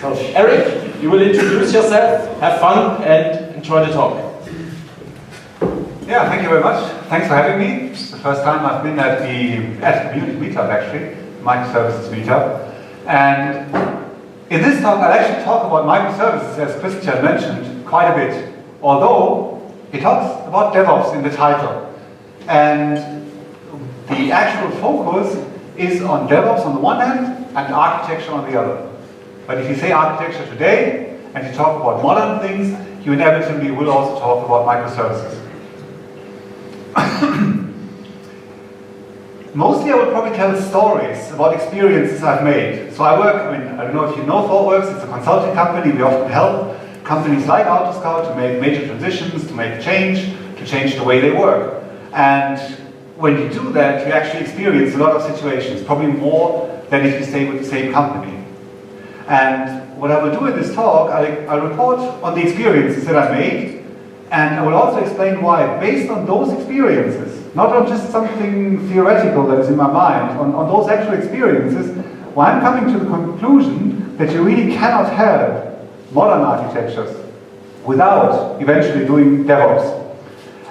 So, Erik, you will introduce yourself, have fun, and enjoy the talk. Yeah, thank you very much. Thanks for having me. It's the first time I've been at the Munich Meetup, actually, Microservices Meetup. And in this talk, I'll actually talk about microservices, as Christian mentioned, quite a bit. Although, it talks about DevOps in the title. And the actual focus is on DevOps on the one hand, and architecture on the other. But if you say architecture today, and you talk about modern things, you inevitably will also talk about microservices. Mostly I will probably tell stories about experiences I've made. So I don't know if you know ThoughtWorks, it's a consulting company. We often help companies like AutoScout to make major transitions, to make change the way they work. And when you do that, you actually experience a lot of situations, probably more than if you stay with the same company. And what I will do in this talk, I'll report on the experiences that I made, and I will also explain why, based on those experiences, not on just something theoretical that is in my mind, on those actual experiences, why I'm coming to the conclusion that you really cannot have modern architectures without eventually doing DevOps.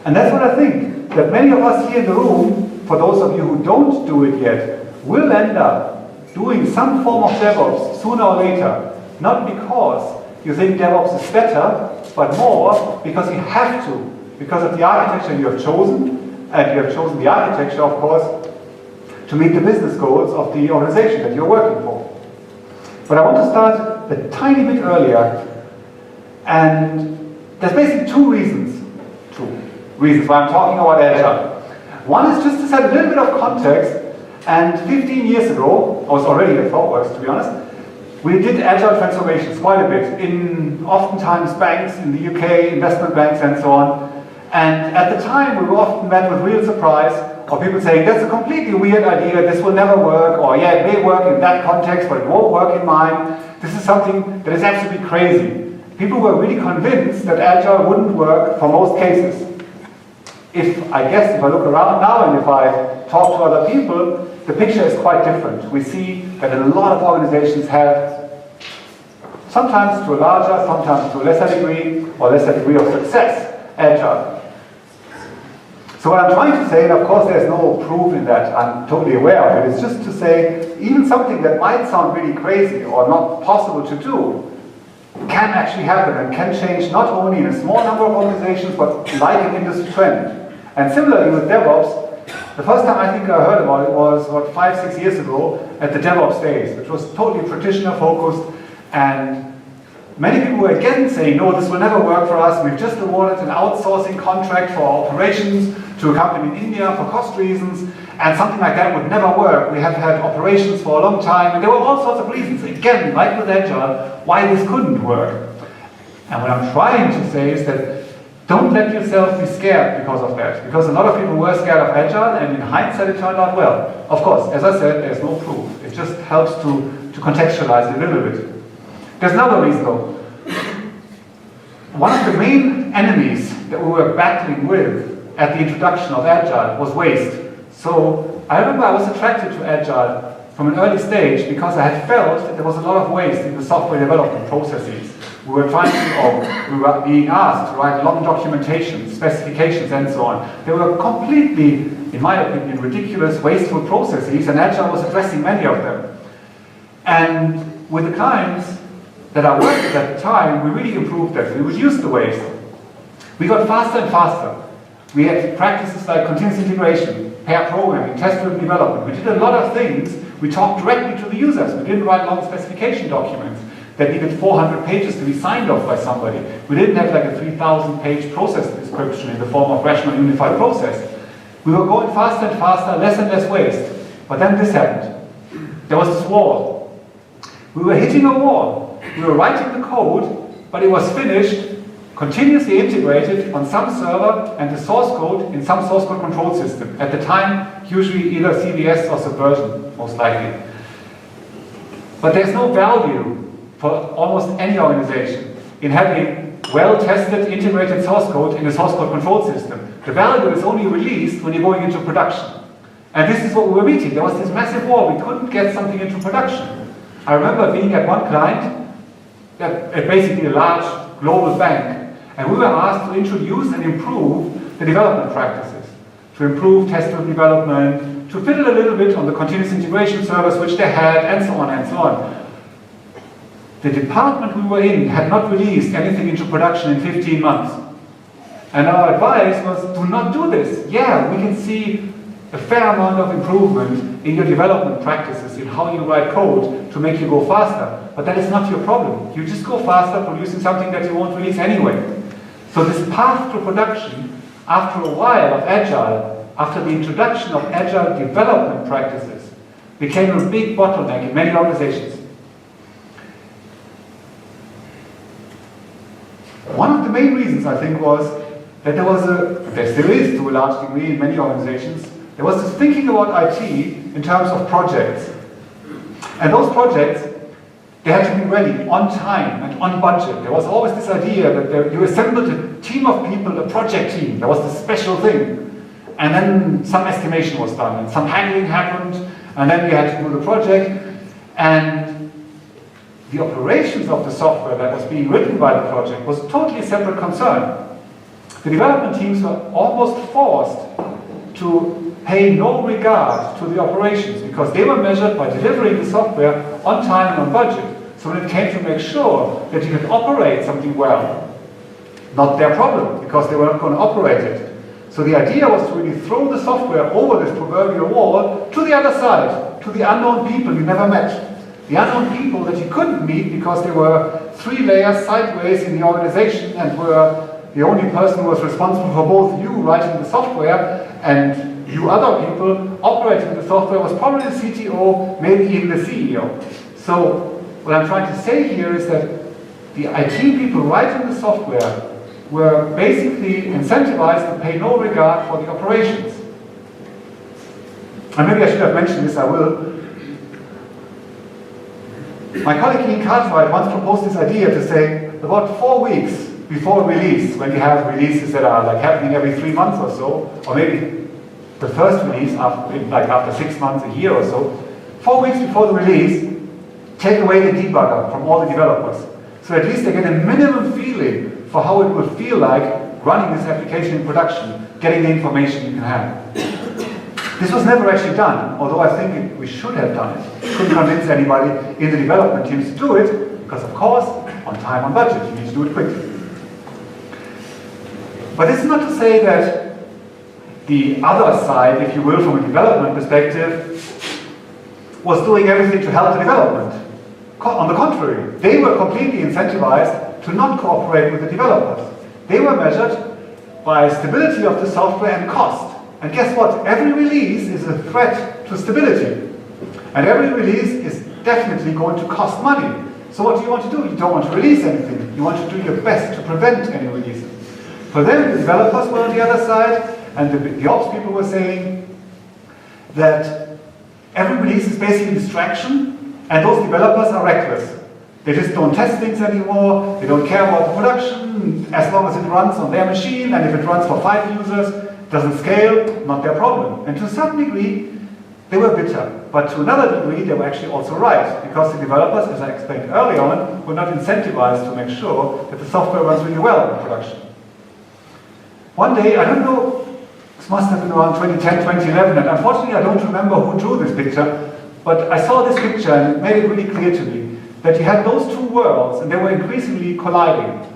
And that's what I think, that many of us here in the room, for those of you who don't do it yet, will end up doing some form of DevOps sooner or later. Not because you think DevOps is better, but more because you have to, because of the architecture you have chosen, and you have chosen the architecture, of course, to meet the business goals of the organization that you're working for. But I want to start a tiny bit earlier, and there's basically two reasons why I'm talking about Agile. One is just to set a little bit of context, and 15 years ago, I was already at ThoughtWorks, to be honest, we did Agile transformations quite a bit, in oftentimes banks in the UK, investment banks and so on. And at the time, we were often met with real surprise, or people saying, that's a completely weird idea, this will never work, or yeah, it may work in that context, but it won't work in mine. This is something that is absolutely crazy. People were really convinced that Agile wouldn't work for most cases. If I look around now and if I talk to other people, the picture is quite different. We see that a lot of organizations have, sometimes to a larger, sometimes to a lesser degree of success, Agile. So what I'm trying to say, and of course there's no proof in that, I'm totally aware of it, is just to say, even something that might sound really crazy or not possible to do, can actually happen and can change not only in a small number of organizations, but like an industry trend. And similarly with DevOps, the first time I think I heard about it was, 5-6 years ago at the DevOps days, which was totally practitioner focused, and many people were again saying, no, this will never work for us. We've just awarded an outsourcing contract for our operations to a company in India for cost reasons, and something like that would never work. We have had operations for a long time, and there were all sorts of reasons, again, like with Agile, why this couldn't work. And what I'm trying to say is that don't let yourself be scared because of that. Because a lot of people were scared of Agile, and in hindsight it turned out well. Of course, as I said, there's no proof. It just helps to contextualize it a little bit. There's another reason though. One of the main enemies that we were battling with at the introduction of Agile was waste. So I remember I was attracted to Agile from an early stage because I had felt that there was a lot of waste in the software development processes. We were being asked to write long documentation, specifications and so on. They were completely, in my opinion, ridiculous, wasteful processes, and Agile was addressing many of them. And with the clients that I worked with at the time, we really improved that. We reduced the waste. We got faster and faster. We had practices like continuous integration, pair programming, test-driven development. We did a lot of things. We talked directly to the users. We didn't write long specification documents that needed 400 pages to be signed off by somebody. We didn't have like a 3,000-page process description in the form of rational unified process. We were going faster and faster, less and less waste. But then this happened. There was this wall. We were hitting a wall. We were writing the code, but it was finished, continuously integrated on some server, and the source code in some source code control system. At the time, usually either CVS or Subversion, most likely. But there's no value for almost any organization in having well-tested integrated source code in a source code control system. The value is only released when you're going into production. And this is what we were meeting. There was this massive wall. We couldn't get something into production. I remember being at one client basically a large global bank, and we were asked to introduce and improve the development practices, to improve test-driven development, to fiddle a little bit on the continuous integration service which they had, and so on and so on. The department we were in had not released anything into production in 15 months. And our advice was, do not do this. Yeah, we can see a fair amount of improvement in your development practices, in how you write code to make you go faster. But that is not your problem. You just go faster producing something that you won't release anyway. So this path to production, after a while of agile, after the introduction of agile development practices, became a big bottleneck in many organizations. One of the main reasons, I think, was that there still is to a large degree in many organizations, there was this thinking about IT in terms of projects. And those projects, they had to be ready on time and on budget. There was always this idea that you assembled a team of people, a project team. There was this special thing. And then some estimation was done, and some handling happened, and then we had to do the project. And the operations of the software that was being written by the project was a totally separate concern. The development teams were almost forced to pay no regard to the operations because they were measured by delivering the software on time and on budget. So when it came to make sure that you could operate something well, not their problem because they were not going to operate it. So the idea was to really throw the software over this proverbial wall to the other side, to the unknown people you never met. The unknown people that you couldn't meet because they were 3 layers sideways in the organization and were the only person who was responsible for both you writing the software and you other people operating the software was probably the CTO, maybe even the CEO. So what I'm trying to say here is that the IT people writing the software were basically incentivized to pay no regard for the operations. And maybe I should have mentioned this, I will. My colleague Ian Cartwright once proposed this idea to say about 4 weeks before release, when you have releases that are happening every 3 months or so, or maybe the first release after 6 months, a year or so, 4 weeks before the release, take away the debugger from all the developers. So at least they get a minimum feeling for how it would feel like running this application in production, getting the information you can have. This was never actually done, although I think we should have done it. Couldn't convince anybody in the development teams to do it, because of course, on time, on budget, you need to do it quickly. But this is not to say that the other side, if you will, from a development perspective, was doing everything to help the development. On the contrary, they were completely incentivized to not cooperate with the developers. They were measured by stability of the software and cost. And guess what? Every release is a threat to stability. And every release is definitely going to cost money. So what do you want to do? You don't want to release anything. You want to do your best to prevent any releases. For them, the developers were on the other side, and the ops people were saying that every release is basically a distraction, and those developers are reckless. They just don't test things anymore, they don't care about the production, as long as it runs on their machine, and if it runs for 5 users, doesn't scale, not their problem. And to a certain degree, they were bitter. But to another degree, they were actually also right, because the developers, as I explained early on, were not incentivized to make sure that the software runs really well in production. One day, I don't know, this must have been around 2010, 2011, and unfortunately I don't remember who drew this picture, but I saw this picture and it made it really clear to me that you had those two worlds and they were increasingly colliding.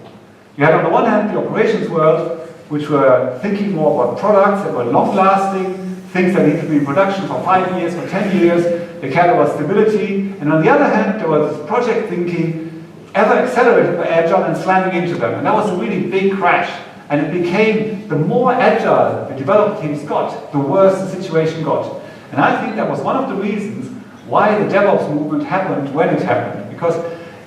You had on the one hand the operations world, which were thinking more about products that were long-lasting, things that needed to be in production for 5 years, for 10 years, they cared about stability, and on the other hand there was this project thinking, ever accelerated by Agile and slamming into them, and that was a really big crash. And it became, the more agile the development teams got, the worse the situation got. And I think that was one of the reasons why the DevOps movement happened when it happened. Because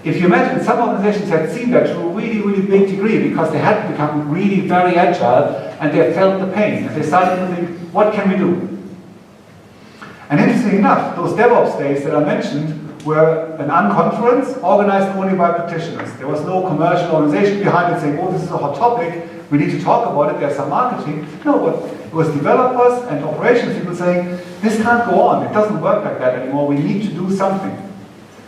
if you imagine, some organizations had seen that to a really, really big degree because they had become really very agile and they felt the pain. And they started to think, what can we do? And interestingly enough, those DevOps days that I mentioned were an unconference organized only by practitioners. There was no commercial organization behind it saying, oh, this is a hot topic, we need to talk about it, there's some marketing. No, but it was developers and operations people saying, this can't go on, it doesn't work like that anymore, we need to do something.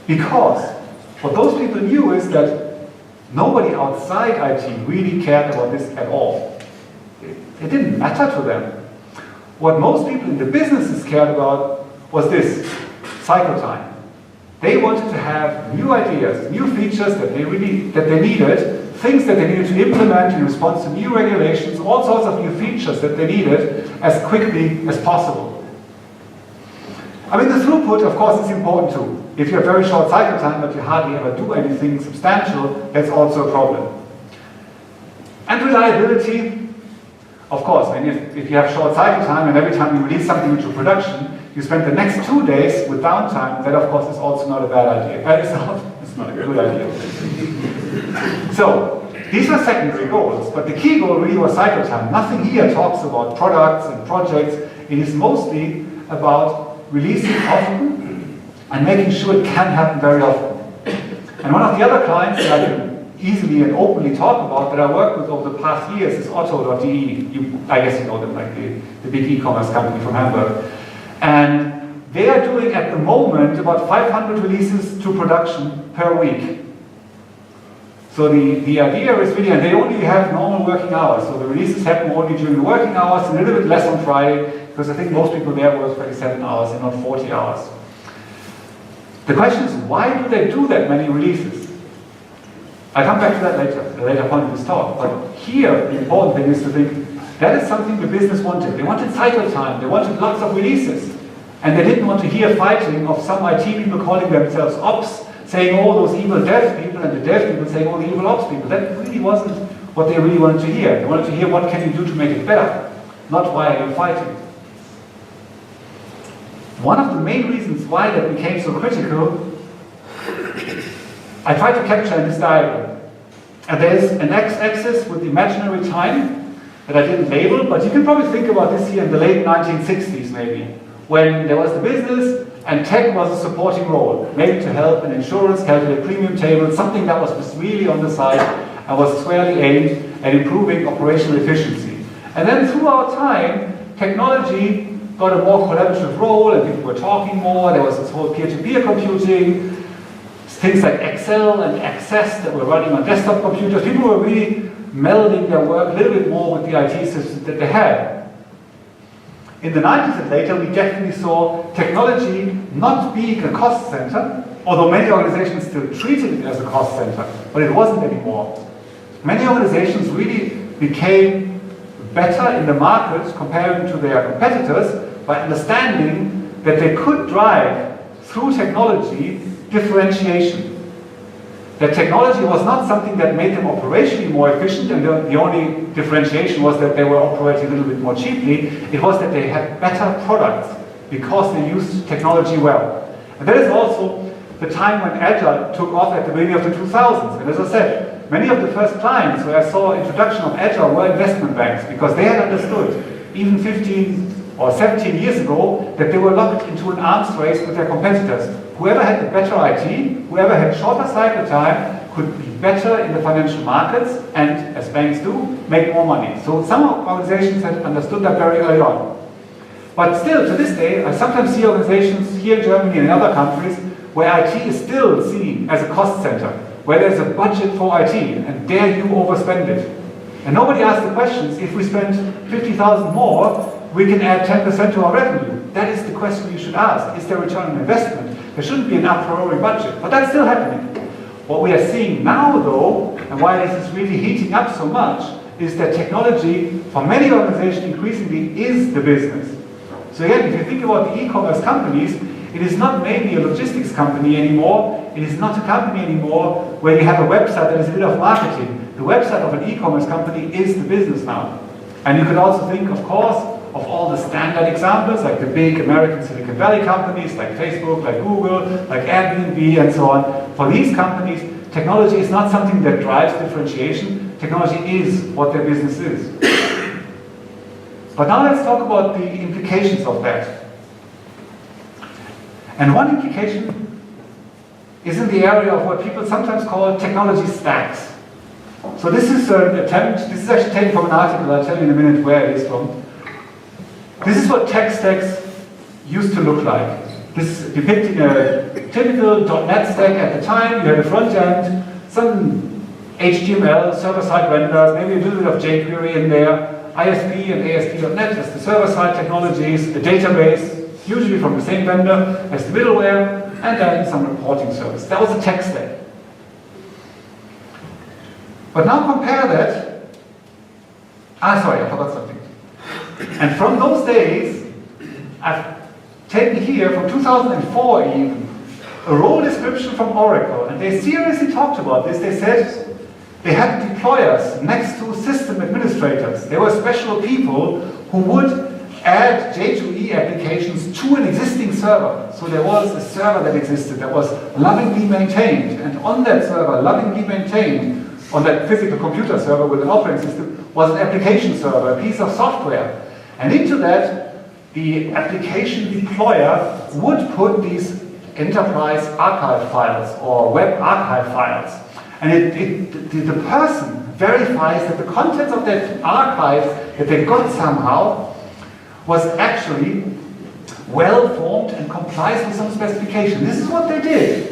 Because What those people knew is that nobody outside IT really cared about this at all. It didn't matter to them. What most people in the businesses cared about was this, cycle time. They wanted to have new ideas, new features that they needed, things that they needed to implement in response to new regulations, all sorts of new features that they needed as quickly as possible. I mean, the throughput, of course, is important too. If you have very short cycle time but you hardly ever do anything substantial, that's also a problem. And reliability, of course, I mean, if you have short cycle time and every time you release something into production, you spend the next 2 days with downtime, that of course is also not a bad idea. It's not a good idea. So, these were secondary goals, but the key goal really was cycle time. Nothing here talks about products and projects. It is mostly about releasing often and making sure it can happen very often. And one of the other clients that I can easily and openly talk about that I worked with over the past years is Otto.de. I guess you know them, like the big e-commerce company from Hamburg. And they are doing at the moment about 500 releases to production per week. So the idea is really, and they only have normal working hours, so the releases happen only during the working hours, a little bit less on Friday, because I think most people there work 27 hours and not 40 hours. The question is, why do they do that many releases? I'll come back to that later, at a later point in this talk, but here the important thing is to think, that is something the business wanted. They wanted cycle time, they wanted lots of releases. And they didn't want to hear fighting of some IT people calling themselves ops, saying, oh, those evil dev people, and the dev people saying, oh, the evil ops people. That really wasn't what they really wanted to hear. They wanted to hear, what can you do to make it better? Not why are you fighting? One of the main reasons why that became so critical, I tried to capture in this diagram. And there's an x-axis with imaginary time that I didn't label, but you can probably think about this here in the late 1960s maybe, when there was the business and tech was a supporting role, maybe to help in insurance, calculate premium tables, something that was really on the side and was squarely aimed at improving operational efficiency. And then throughout time, technology got a more collaborative role and people were talking more, there was this whole peer-to-peer computing, things like Excel and Access that were running on desktop computers. People were really melding their work a little bit more with the IT systems that they had. In the 90s and later, we definitely saw technology not being a cost center, although many organizations still treated it as a cost center, but it wasn't anymore. Many organizations really became better in the market comparing to their competitors by understanding that they could drive, through technology, differentiation. That technology was not something that made them operationally more efficient, and the only differentiation was that they were operating a little bit more cheaply. It was that they had better products because they used technology well. And that is also the time when Agile took off at the beginning of the 2000s. And as I said, many of the first clients where I saw introduction of Agile were investment banks, because they had understood, even 15 or 17 years ago, that they were locked into an arms race with their competitors. Whoever had the better IT, whoever had shorter cycle time, could be better in the financial markets and, as banks do, make more money. So some organizations had understood that very early on. But still, to this day, I sometimes see organizations here in Germany and in other countries where IT is still seen as a cost center, where there's a budget for IT, and dare you overspend it. And nobody asks the questions, if we spend 50,000 more, we can add 10% to our revenue. That is the question you should ask. Is there return on investment? There shouldn't be an a priori budget, but that's still happening. What we are seeing now, though, and why this is really heating up so much, is that technology, for many organizations, increasingly is the business. So again, if you think about the e-commerce companies, it is not maybe a logistics company anymore. It is not a company anymore where you have a website that is a bit of marketing. The website of an e-commerce company is the business now. And you could also think, of course, of all the standard examples, like the big American Silicon Valley companies, like Facebook, like Google, like Airbnb, and so on. For these companies, technology is not something that drives differentiation. Technology is what their business is. But now let's talk about the implications of that. And one implication is in the area of what people sometimes call technology stacks. So this is an attempt, this is actually taken from an article, I'll tell you in a minute where it is from. This is what tech stacks used to look like. This is depicting a typical .NET stack at the time. You have a front end, some HTML, server-side render, maybe a little bit of jQuery in there, ISP and ASP.NET as the server-side technologies, a database, usually from the same vendor as the middleware, and then some reporting service. That was a tech stack. But now compare that. Sorry, I forgot something. And from those days, I've taken here, from 2004 even, a role description from Oracle, and they seriously talked about this. They said they had deployers next to system administrators. They were special people who would add J2E applications to an existing server. So there was a server that existed that was lovingly maintained, and on that server, lovingly maintained, on that physical computer server with an operating system, was an application server, a piece of software. And into that, the application deployer would put these enterprise archive files or web archive files. And the person verifies that the contents of that archive that they got somehow was actually well formed and complies with some specification. This is what they did.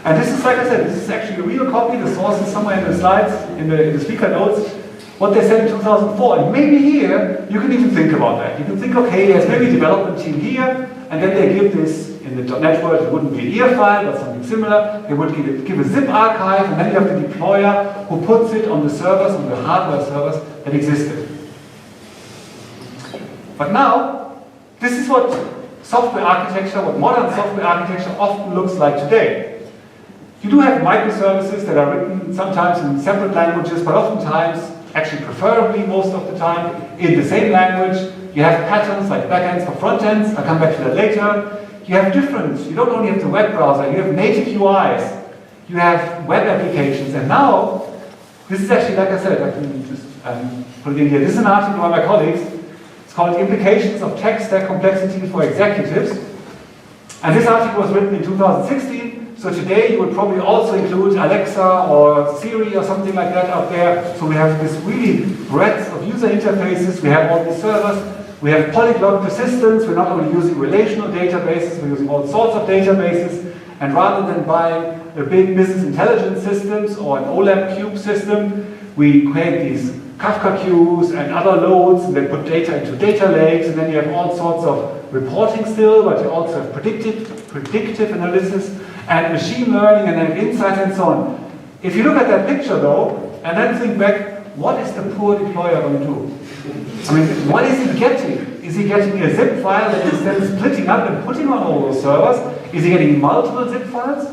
And this is, like I said, this is actually a real copy. The source is somewhere in the slides, in the speaker notes, what they said in 2004. And maybe here, you can even think about that. You can think, okay, there's maybe a development team here, and then they give this, in the .NET world, it wouldn't be an EAR file, but something similar. They would give a zip archive, and then you have the deployer who puts it on the servers, on the hardware servers that existed. But now, this is what software architecture, what modern software architecture often looks like today. You do have microservices that are written sometimes in separate languages, but oftentimes, actually preferably most of the time, in the same language. You have patterns like backends for frontends. I'll come back to that later. You have different, you don't only have the web browser, you have native UIs. You have web applications. And now, this is actually, like I said, I can just put it in here. This is an article by my colleagues. It's called Implications of Tech Stack Complexity for Executives. And this article was written in 2016. So today you would probably also include Alexa or Siri or something like that out there. So we have this really breadth of user interfaces. We have all these servers. We have polyglot persistence. We're not only using relational databases, we're using all sorts of databases. And rather than buying a big business intelligence systems or an OLAP cube system, we create these Kafka queues and other loads, and then put data into data lakes, and then you have all sorts of reporting still, but you also have predictive analysis and machine learning and then insights and so on. If you look at that picture though, and then think back, what is the poor deployer going to do? I mean, what is he getting? Is he getting a zip file that is then splitting up and putting on all those servers? Is he getting multiple zip files?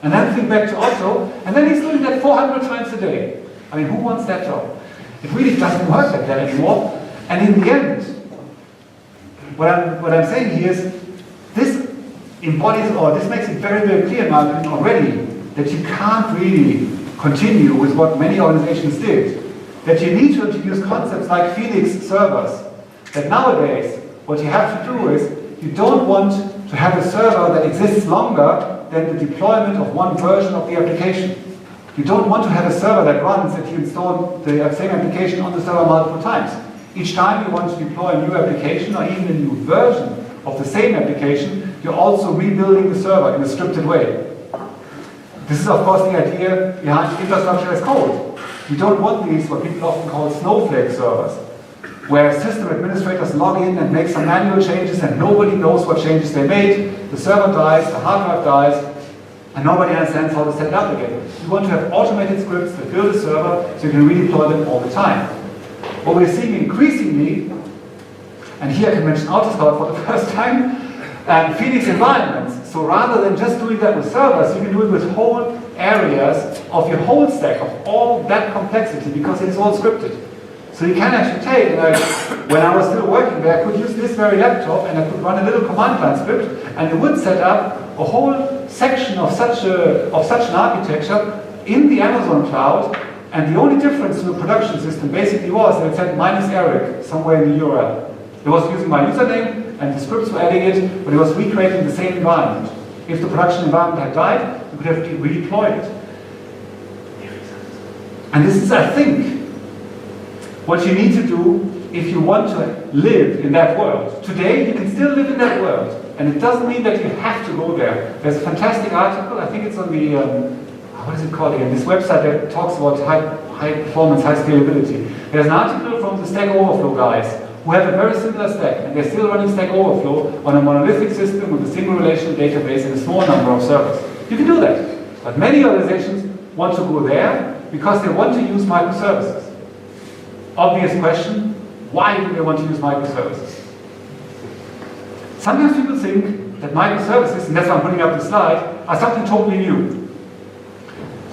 And then think back to Otto, and then he's doing that 400 times a day. I mean, who wants that job? It really doesn't work like that anymore. And in the end, what I'm saying here is, this embodies, or this makes it very, very clear in my opinion already, that you can't really continue with what many organizations did. That you need to introduce concepts like Phoenix servers. That nowadays, what you have to do is, you don't want to have a server that exists longer than the deployment of one version of the application. You don't want to have a server that runs that you install the same application on the server multiple times. Each time you want to deploy a new application or even a new version of the same application, you're also rebuilding the server in a scripted way. This is of course the idea behind infrastructure as code. You don't want these, what people often call snowflake servers, where system administrators log in and make some manual changes and nobody knows what changes they made. The server dies, the hard drive dies, and nobody understands how to set it up again. You want to have automated scripts that build a server so you can redeploy them all the time. What we're seeing increasingly, and here I can mention AutoScout for the first time, Phoenix environments. So rather than just doing that with servers, you can do it with whole areas of your whole stack, of all that complexity, because it's all scripted. So you can actually take, when I was still working there, I could use this very laptop and I could run a little command line script, and it would set up a whole section of such an architecture in the Amazon cloud. And the only difference to the production system basically was that it said -Erik somewhere in the URL. It was using my username and the scripts were adding it, but it was recreating the same environment. If the production environment had died, you could have redeployed it. And this is, I think, what you need to do if you want to live in that world. Today, you can still live in that world. And it doesn't mean that you have to go there. There's a fantastic article, I think it's on the, what is it called again? This website that talks about high performance, high scalability. There's an article from the Stack Overflow guys who have a very similar stack, and they're still running Stack Overflow on a monolithic system with a single relational database and a small number of servers. You can do that. But many organizations want to go there because they want to use microservices. Obvious question, why do they want to use microservices? Sometimes people think that microservices, and that's why I'm putting up the slide, are something totally new.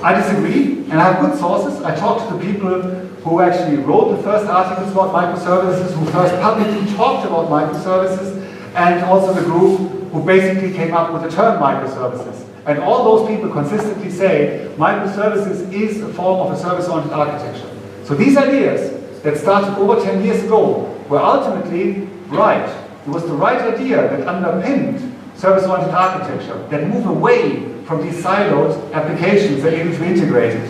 I disagree, and I have good sources. I talked to the people who actually wrote the first articles about microservices, who first publicly talked about microservices, and also the group who basically came up with the term microservices. And all those people consistently say microservices is a form of a service-oriented architecture. So these ideas that started over 10 years ago were ultimately right. It was the right idea that underpinned service-oriented architecture, that moved away from these siloed applications that needed to be integrated.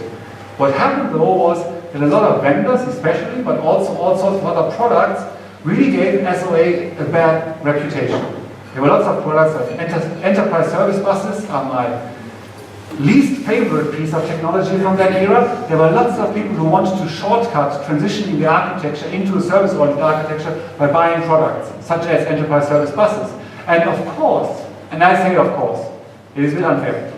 What happened though was that a lot of vendors especially, but also all sorts of other products, really gave SOA a bad reputation. There were lots of products like enterprise service buses are my least favorite piece of technology from that era. There were lots of people who wanted to shortcut transitioning the architecture into a service-oriented architecture by buying products, such as enterprise service buses. And of course, and I say of course, it is a bit unfair.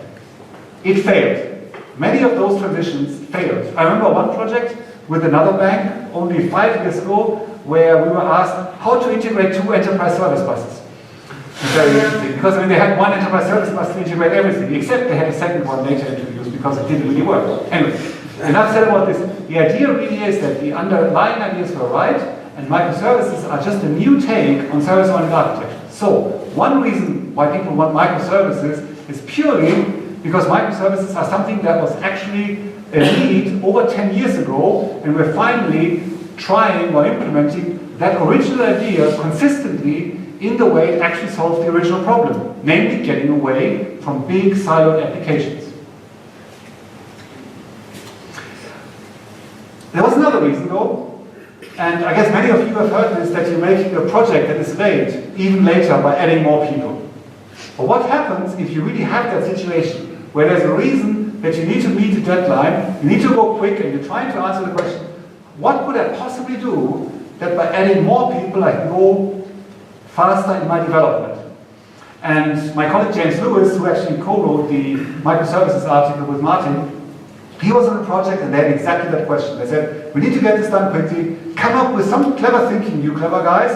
It failed. Many of those transitions failed. I remember one project with another bank only 5 years ago where we were asked how to integrate 2 enterprise service buses. Very interesting, because I mean, they had one enterprise service bus to integrate everything, except they had a second one later introduced because it didn't really work. Anyway, enough said about this. The idea really is that the underlying ideas were right, and microservices are just a new take on service-oriented architecture. So, one reason why people want microservices is purely because microservices are something that was actually a need over 10 years ago, and we're finally trying or implementing that original idea consistently in the way it actually solves the original problem, namely getting away from big siloed applications. There was another reason though, and I guess many of you have heard this, that you're making a project that is late, even later, by adding more people. But what happens if you really have that situation, where there's a reason that you need to meet a deadline, you need to go quick, and you're trying to answer the question, what could I possibly do that by adding more people I can go faster in my development? And my colleague James Lewis, who actually co-wrote the microservices article with Martin, he was on a project and they had exactly that question. They said, we need to get this done quickly, come up with some clever thinking, you clever guys,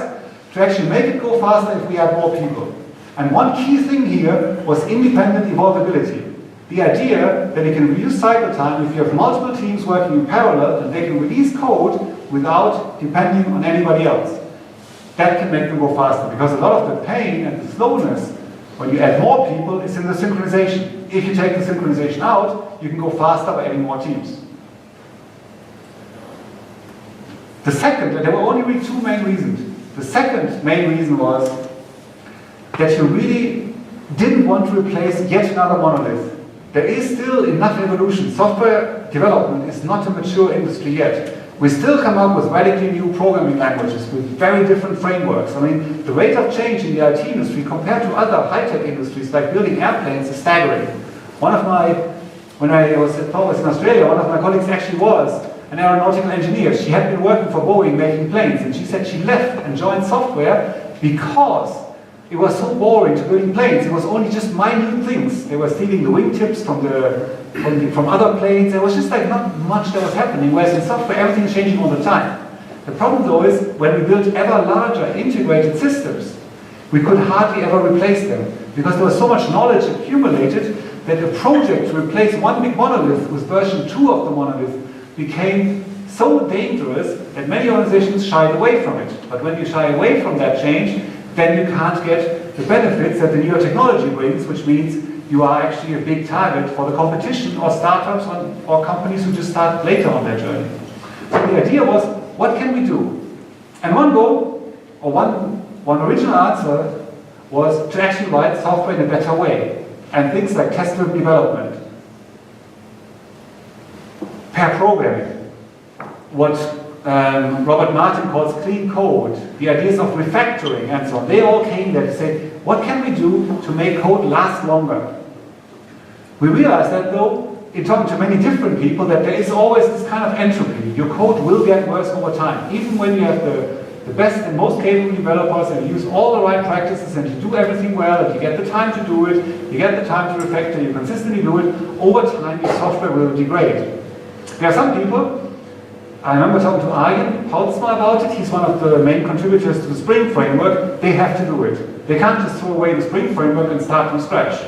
to actually make it go faster if we add more people. And one key thing here was independent evolvability. The idea that you can reduce cycle time if you have multiple teams working in parallel and they can release code without depending on anybody else. That can make them go faster, because a lot of the pain and the slowness when you add more people is in the synchronization. If you take the synchronization out, you can go faster by adding more teams. The second, and there were only really 2 main reasons. The second main reason was that you really didn't want to replace yet another monolith. There is still enough evolution. Software development is not a mature industry yet. We still come up with radically new programming languages with very different frameworks. I mean, the rate of change in the IT industry compared to other high-tech industries like building airplanes is staggering. When I was at Powers in Australia, one of my colleagues actually was an aeronautical engineer. She had been working for Boeing making planes, and she said she left and joined software because it was so boring to building planes. It was only just minute things. They were stealing the wingtips from other planes. There was just like not much that was happening, whereas in software everything is changing all the time. The problem though is when we built ever larger integrated systems, we could hardly ever replace them because there was so much knowledge accumulated that a project to replace one big monolith with version 2 of the monolith became so dangerous that many organizations shied away from it. But when you shy away from that change, then you can't get the benefits that the newer technology brings, which means you are actually a big target for the competition or startups or companies who just start later on their journey. So the idea was, what can we do? And one goal, or one original answer, was to actually write software in a better way. And things like test-driven development, pair programming, what Robert Martin calls clean code, the ideas of refactoring and so on. They all came there to say, what can we do to make code last longer? We realized that though, in talking to many different people, that there is always this kind of entropy. Your code will get worse over time. Even when you have the best and most capable developers and you use all the right practices and you do everything well and you get the time to do it, you get the time to refactor, you consistently do it, over time your software will degrade. There are some people, I remember talking to Arjen Poutsma about it, he's one of the main contributors to the Spring Framework, they have to do it. They can't just throw away the Spring Framework and start from scratch.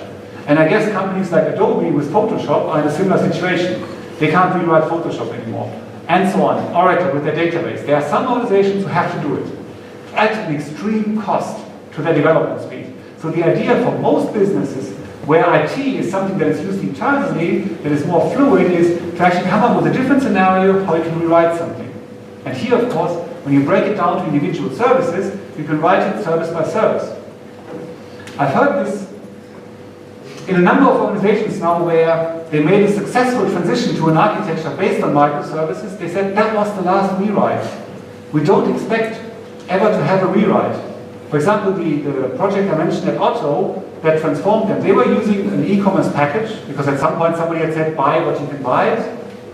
And I guess companies like Adobe with Photoshop are in a similar situation. They can't rewrite Photoshop anymore. And so on. Oracle with their database. There are some organizations who have to do it at an extreme cost to their development speed. So the idea for most businesses where IT is something that is used internally, that is more fluid, is to actually come up with a different scenario how you can rewrite something. And here, of course, when you break it down to individual services, you can write it service by service. I've heard this in a number of organizations now where they made a successful transition to an architecture based on microservices. They said that was the last rewrite. We don't expect ever to have a rewrite. For example, the project I mentioned at Otto that transformed them, they were using an e-commerce package because at some point somebody had said buy what you can buy,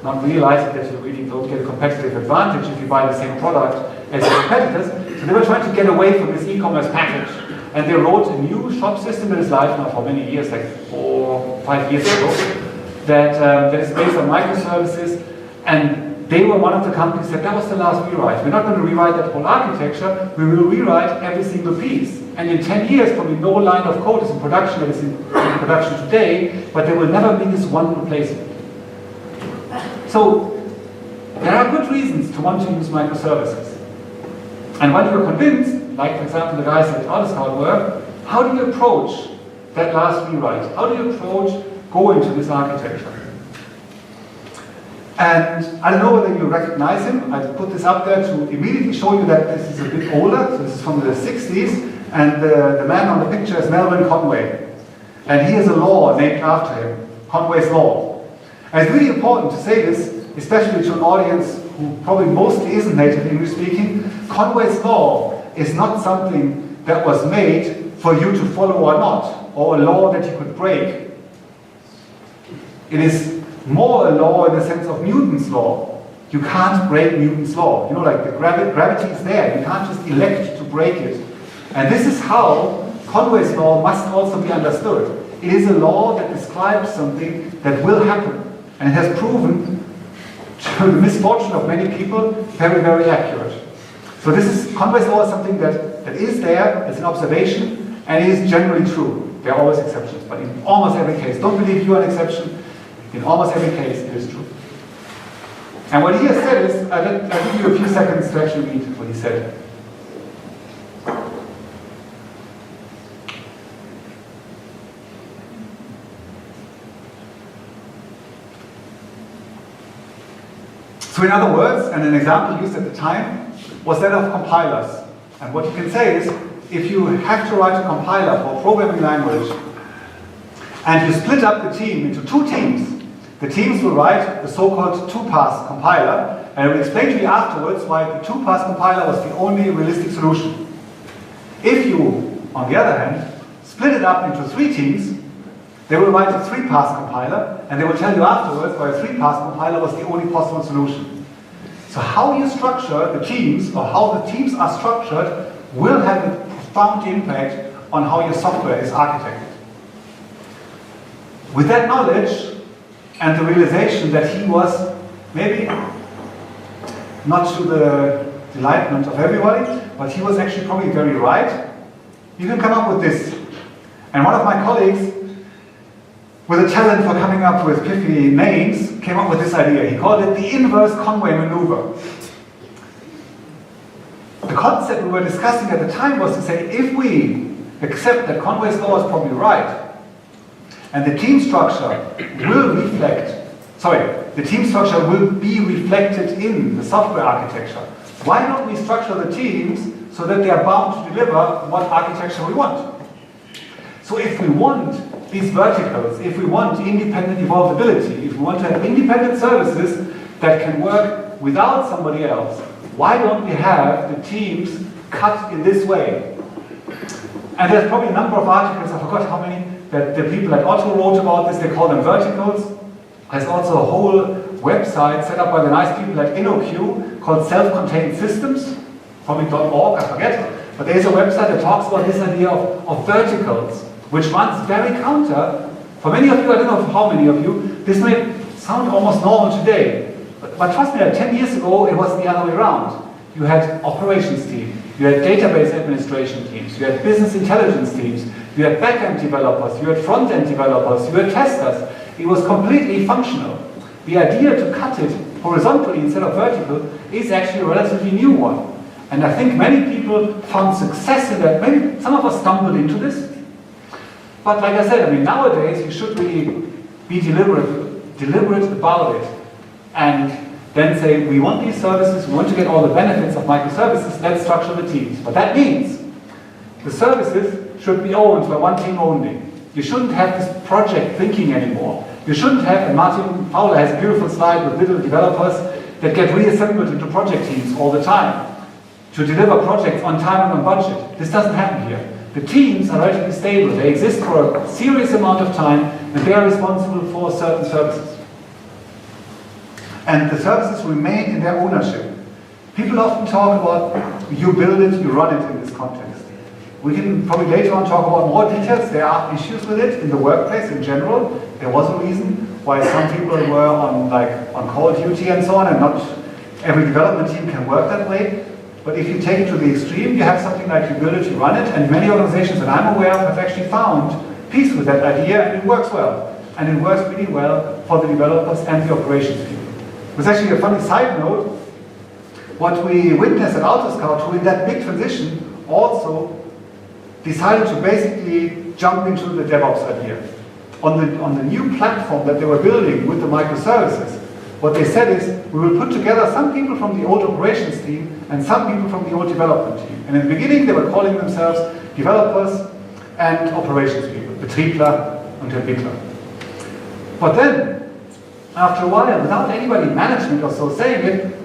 not realizing that you really don't get a competitive advantage if you buy the same product as your competitors. So they were trying to get away from this e-commerce package. And they wrote a new shop system that is live now for many years, like 4 or 5 years ago, that is based on microservices. And they were one of the companies that was the last rewrite. We're not going to rewrite that whole architecture, we will rewrite every single piece. And in 10 years, probably no line of code is in production that is in production today, but there will never be this one replacement. So there are good reasons to want to use microservices. And when you're convinced, like for example the guys at AutoScout were, how do you approach that last rewrite? How do you approach going to this architecture? And I don't know whether you recognize him. I put this up there to immediately show you that this is a bit older. So this is from the 60s, and the man on the picture is Melvin Conway. And he has a law named after him, Conway's Law. And it's really important to say this, especially to an audience who probably mostly isn't native English speaking. Conway's Law is not something that was made for you to follow or not, or a law that you could break. It is more a law in the sense of Newton's law. You can't break Newton's law. You know, like the gravity is there. You can't just elect to break it. And this is how Conway's Law must also be understood. It is a law that describes something that will happen. And it has proven, to the misfortune of many people, very, very accurate. So this is, Conway's Law is something that is there, it's an observation, and it is generally true. There are always exceptions, but in almost every case, don't believe you are an exception, in almost every case it is true. And what he has said is, I'll give you a few seconds to actually read what he said. So in other words, and an example used at the time, was that of compilers. And what you can say is, if you have to write a compiler for a programming language, and you split up the team into 2 teams, the teams will write the so-called 2-pass compiler, and I will explain to you afterwards why the 2-pass compiler was the only realistic solution. If you, on the other hand, split it up into 3 teams, they will write a 3-pass compiler, and they will tell you afterwards why a 3-pass compiler was the only possible solution. So how you structure the teams, or how the teams are structured, will have a profound impact on how your software is architected. With that knowledge, and the realization that he was maybe not to the delightment of everybody, but he was actually probably very right, you can come up with this. And one of my colleagues, with a talent for coming up with pithy names, came up with this idea. He called it the inverse Conway maneuver. The concept we were discussing at the time was to say, if we accept that Conway's Law is probably right, and the team structure will be reflected in the software architecture, why don't we structure the teams so that they are bound to deliver what architecture we want? So if we want these verticals, if we want independent evolvability, if we want to have independent services that can work without somebody else, why don't we have the teams cut in this way? And there's probably a number of articles, I forgot how many, that the people at Otto wrote about this. They call them verticals. There's also a whole website set up by the nice people at InnoQ called Self-Contained Systems, probably .org, I forget. But there's a website that talks about this idea of verticals, which runs very counter. For many of you, I don't know how many of you, this may sound almost normal today. But trust me, that 10 years ago, it was the other way around. You had operations team, you had database administration teams, you had business intelligence teams, you had back-end developers, you had front-end developers, you had testers. It was completely functional. The idea to cut it horizontally instead of vertical is actually a relatively new one. And I think many people found success in that. Maybe some of us stumbled into this. But like I said, I mean, nowadays you should really be deliberate about it. And then say, we want these services, we want to get all the benefits of microservices, let's structure the teams. But that means the services should be owned by one team only. You shouldn't have this project thinking anymore. You shouldn't have, and Martin Fowler has a beautiful slide with little developers that get reassembled into project teams all the time to deliver projects on time and on budget. This doesn't happen here. The teams are relatively stable. They exist for a serious amount of time, and they are responsible for certain services. And the services remain in their ownership. People often talk about you build it, you run it in this context. We can probably later on talk about more details. There are issues with it in the workplace in general. There was a reason why some people were on call duty and so on, and not every development team can work that way. But if you take it to the extreme, you have something like you build it, you run it, and many organizations that I'm aware of have actually found peace with that idea, and it works well. And it works really well for the developers and the operations people. It was actually a funny side note. What we witnessed at AutoScout, who in that big transition also decided to basically jump into the DevOps idea. On the new platform that they were building with the microservices, what they said is, we will put together some people from the old operations team and some people from the old development team. And in the beginning, they were calling themselves developers and operations people, Betriebler und Entwickler. But then, after a while, without anybody in management or so saying it,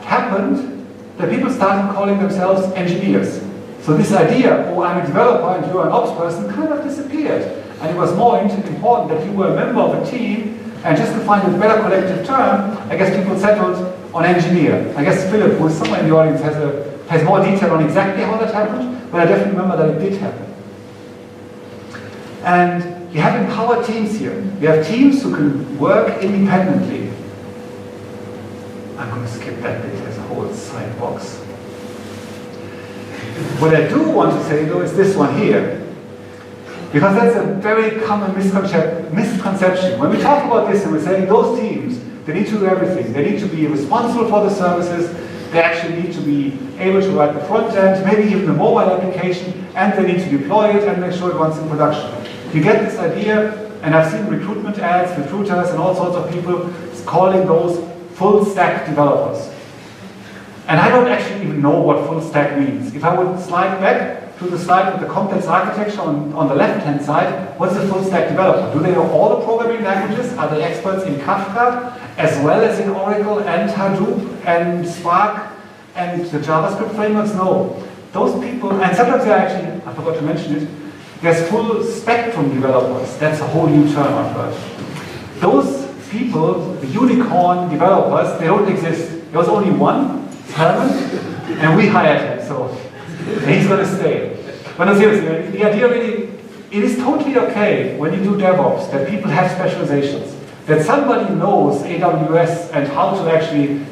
happened that people started calling themselves engineers. So this idea, oh, I'm a developer and you're an ops person, kind of disappeared. And it was more important that you were a member of a team, and just to find a better collective term, I guess people settled on engineer. I guess Philip, who is somewhere in the audience, has more detail on exactly how that happened, but I definitely remember that it did happen. And you have empowered teams here. You have teams who can work independently. I'm going to skip that bit, there's a whole side box. What I do want to say though is this one here. Because that's a very common misconception. When we talk about this and we're saying those teams, they need to do everything. They need to be responsible for the services. They actually need to be able to write the front end, maybe even the mobile application, and they need to deploy it and make sure it runs in production. You get this idea, and I've seen recruitment ads, recruiters and all sorts of people calling those full stack developers. And I don't actually even know what full stack means. If I would slide back to the slide with the complex architecture on the left-hand side, what's a full stack developer? Do they know all the programming languages? Are they experts in Kafka, as well as in Oracle and Hadoop and Spark and the JavaScript frameworks? No. Those people, and sometimes they're actually, I forgot to mention it, there's full spectrum developers. That's a whole new term I've heard. Those people, the unicorn developers, they don't exist. There was only one, Herman, and we hired him, so he's going to stay. But no, seriously, the idea really, it is totally okay when you do DevOps that people have specializations, that somebody knows AWS and how to actually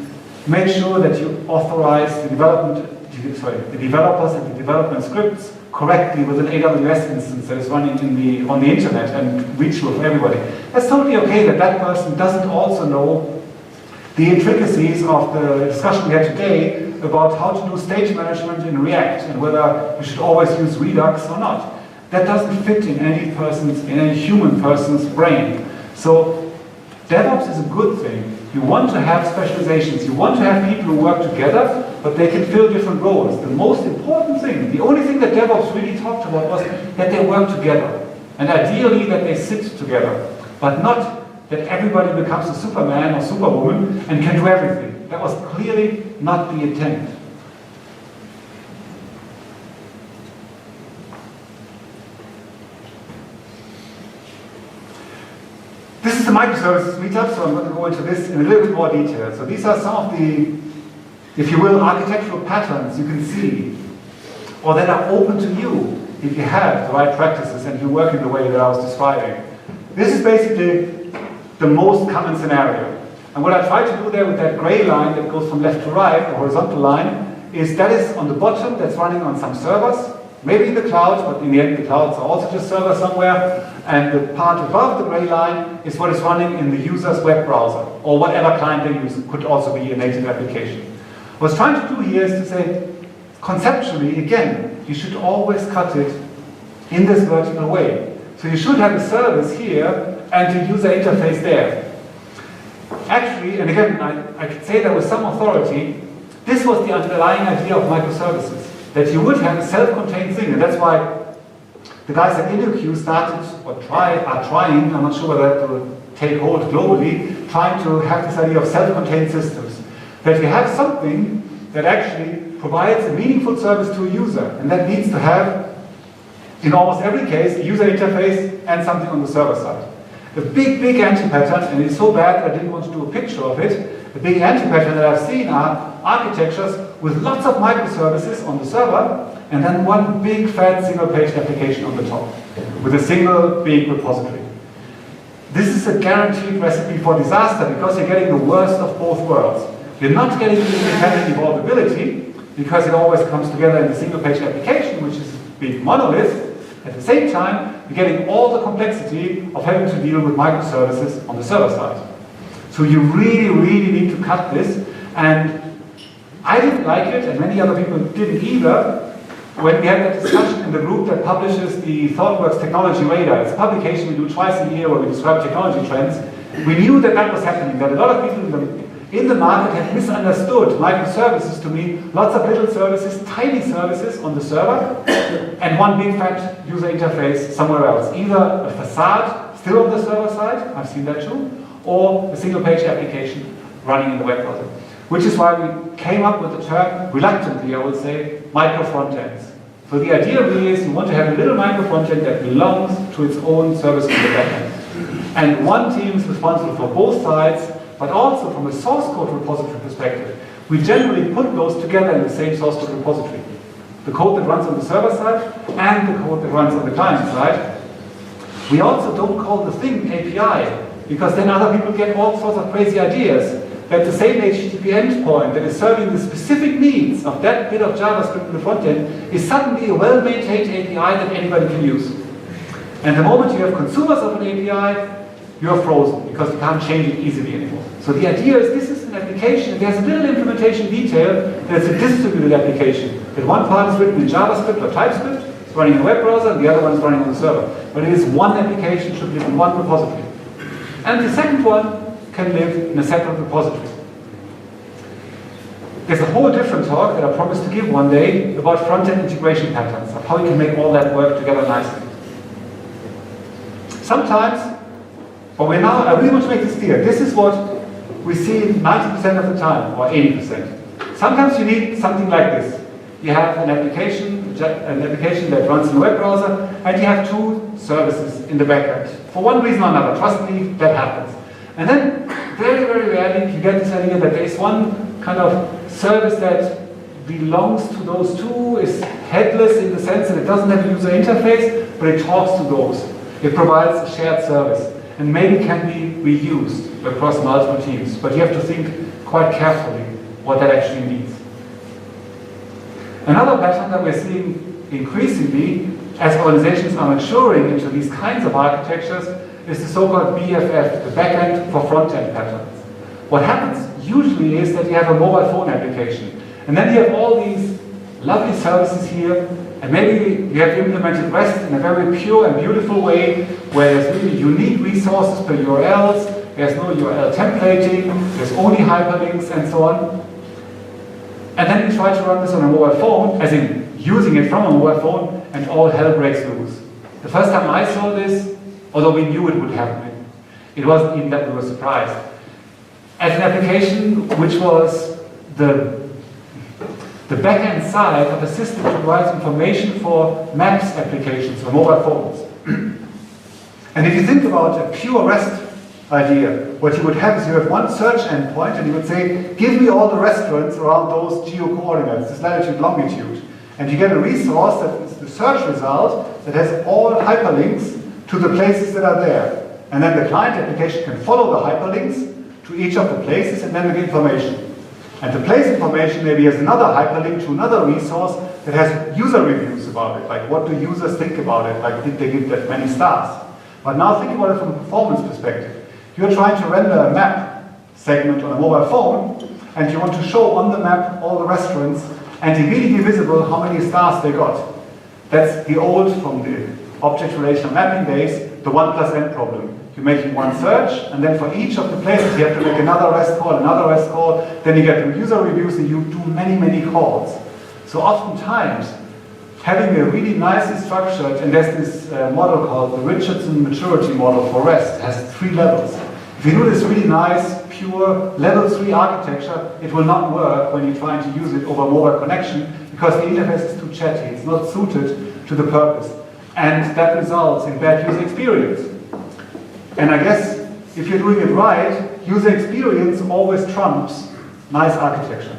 make sure that you authorize the developers and the development scripts correctly with an AWS instance that is running on the internet and reachable for everybody. That's totally okay that that person doesn't also know the intricacies of the discussion we had today about how to do stage management in React and whether we should always use Redux or not. That doesn't fit in any human person's brain. So DevOps is a good thing. You want to have specializations. You want to have people who work together, but they can fill different roles. The most important thing, the only thing that DevOps really talked about was that they work together. And ideally that they sit together, but not that everybody becomes a Superman or Superwoman and can do everything. That was clearly not the intent. This is the Microservices Meetup, so I'm going to go into this in a little bit more detail. So these are some of the, if you will, architectural patterns you can see, or that are open to you if you have the right practices and you work in the way that I was describing. This is basically the most common scenario. And what I try to do there with that gray line that goes from left to right, the horizontal line, is that is on the bottom, that's running on some servers, maybe in the cloud, but in the end the clouds are also just servers somewhere. And the part above the gray line is what is running in the user's web browser, or whatever client they use. It could also be a native application. What I was trying to do here is to say, conceptually, again, you should always cut it in this vertical way. So you should have a service here and a user interface there. Actually, and again, I could say that with some authority, this was the underlying idea of microservices, that you would have a self-contained thing, and that's why the guys at InnoQ started, or are trying, I'm not sure whether that will take hold globally, trying to have this idea of self-contained systems. That you have something that actually provides a meaningful service to a user, and that needs to have, in almost every case, a user interface and something on the server side. The big anti-pattern, and it's so bad that I didn't want to do a picture of it, the big anti-pattern that I've seen are architectures with lots of microservices on the server, and then one big fat single-page application on the top, with a single big repository. This is a guaranteed recipe for disaster because you're getting the worst of both worlds. You're not getting the independent evolvability because it always comes together in the single-page application, which is a big monolith. At the same time, you're getting all the complexity of having to deal with microservices on the server side. So you really need to cut this, and I didn't like it, and many other people didn't either, when we had that discussion in the group that publishes the ThoughtWorks Technology Radar. It's a publication we do twice a year where we describe technology trends. We knew that that was happening, that a lot of people in the market had misunderstood microservices to mean lots of little services, tiny services on the server, and one big fat user interface somewhere else. Either a facade still on the server side, I've seen that too, or a single page application running in the web browser. Which is why we came up with the term, reluctantly I would say, micro frontends. So the idea really is you want to have a little micro frontend that belongs to its own service on the backend. And one team is responsible for both sides, but also from a source code repository perspective. We generally put those together in the same source code repository. The code that runs on the server side and the code that runs on the client side. We also don't call the thing API, because then other people get all sorts of crazy ideas that the same HTTP endpoint that is serving the specific needs of that bit of JavaScript in the front end is suddenly a well-maintained API that anybody can use. And the moment you have consumers of an API, you're frozen because you can't change it easily anymore. So the idea is this is an application, there's a little implementation detail that's a distributed application. That one part is written in JavaScript or TypeScript, it's running in a web browser, and the other one is running on the server. But it is one application, should live in one repository. And the second one can live in a separate repository. There's a whole different talk that I promised to give one day about front-end integration patterns, of how you can make all that work together nicely. Sometimes, but I really want to make this clear, this is what we see 90% of the time, or 80%. Sometimes you need something like this. You have an application that runs in a web browser, and you have two services in the backend. For one reason or another, trust me, that happens. And then, very rarely, you get this idea that there is one kind of service that belongs to those two, is headless in the sense that it doesn't have a user interface, but it talks to those. It provides a shared service, and maybe can be reused across multiple teams. But you have to think quite carefully what that actually means. Another pattern that we're seeing increasingly, as organizations are maturing into these kinds of architectures, is the so-called BFF, the backend for front-end patterns. What happens usually is that you have a mobile phone application, and then you have all these lovely services here, and maybe you have implemented REST in a very pure and beautiful way, where there's really unique resources per URLs, there's no URL templating, there's only hyperlinks and so on. And then you try to run this on a mobile phone, as in using it from a mobile phone, and all hell breaks loose. The first time I saw this, although we knew it would happen, It wasn't even that we were surprised. As an application which was the back-end side of a system that provides information for maps applications or mobile phones. And if you think about a pure REST idea, what you would have is you have one search endpoint and you would say, give me all the restaurants around those geo-coordinates, this latitude, longitude. And you get a resource that is the search result that has all hyperlinks to the places that are there. And then the client application can follow the hyperlinks to each of the places and then the information. And the place information maybe has another hyperlink to another resource that has user reviews about it, like what do users think about it, like did they give that many stars. But now think about it from a performance perspective. You're trying to render a map segment on a mobile phone, and you want to show on the map all the restaurants and immediately visible how many stars they got. That's the old, from the object relational mapping days, the 1+n problem. You're making one search, and then for each of the places you have to make another REST call, then you get the user reviews and you do many, many calls. So oftentimes, having a really nicely structured, and there's this model called the Richardson maturity model for REST, has 3 levels. If you do this really nice, pure level 3 architecture, it will not work when you're trying to use it over mobile connection because the interface is too chatty, it's not suited to the purpose. And that results in bad user experience. And I guess if you're doing it right, user experience always trumps nice architecture.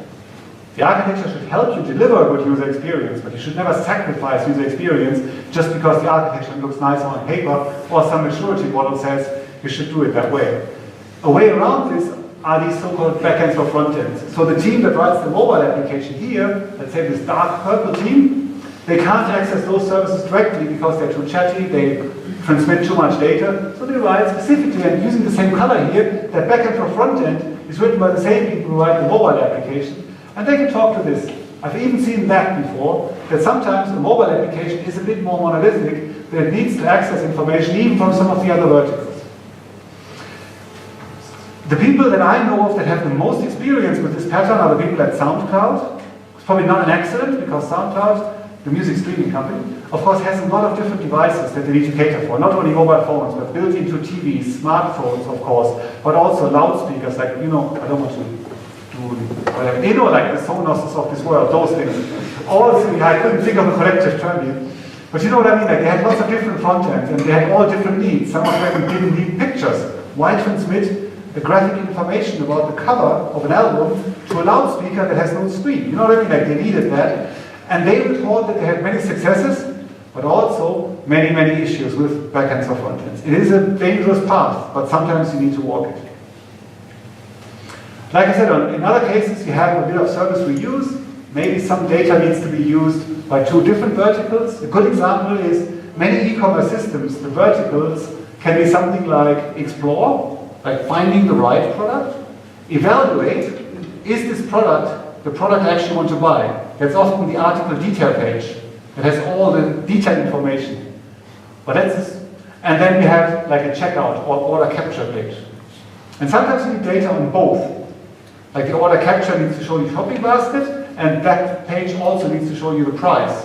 The architecture should help you deliver a good user experience, but you should never sacrifice user experience just because the architecture looks nice on paper or some maturity model says you should do it that way. A way around this are these so-called backends or frontends. So the team that writes the mobile application here, let's say this dark purple team, they can't access those services directly because they're too chatty, they transmit too much data. So they write specifically, and using the same color here, that backend or frontend is written by the same people who write the mobile application, and they can talk to this. I've even seen that before, that sometimes the mobile application is a bit more monolithic, that it needs to access information even from some of the other verticals. The people that I know of that have the most experience with this pattern are the people at SoundCloud. It's probably not an accident because SoundCloud, the music streaming company, of course has a lot of different devices that they need to cater for. Not only mobile phones, but built into TVs, smartphones of course, but also loudspeakers like, I don't want to do, like the Sonoses of this world, those things. Also, I couldn't think of a collective term here. But you know what I mean? Like they had lots of different front ends and they had all different needs. Some of them didn't need pictures. Why transmit the graphic information about the cover of an album to a loudspeaker that has no screen? You know what I mean? Like they needed that. And they report that they had many successes, but also many, many issues with backends or frontends. It is a dangerous path, but sometimes you need to walk it. Like I said, in other cases you have a bit of service reuse. Maybe some data needs to be used by 2 different verticals. A good example is many e-commerce systems, the verticals can be something like explore, like finding the right product, evaluate, is this product the product I actually want to buy? That's often the article detail page that has all the detailed information. And then we have like a checkout or order capture page. And sometimes you need data on both. Like the order capture needs to show you shopping basket, and that page also needs to show you the price.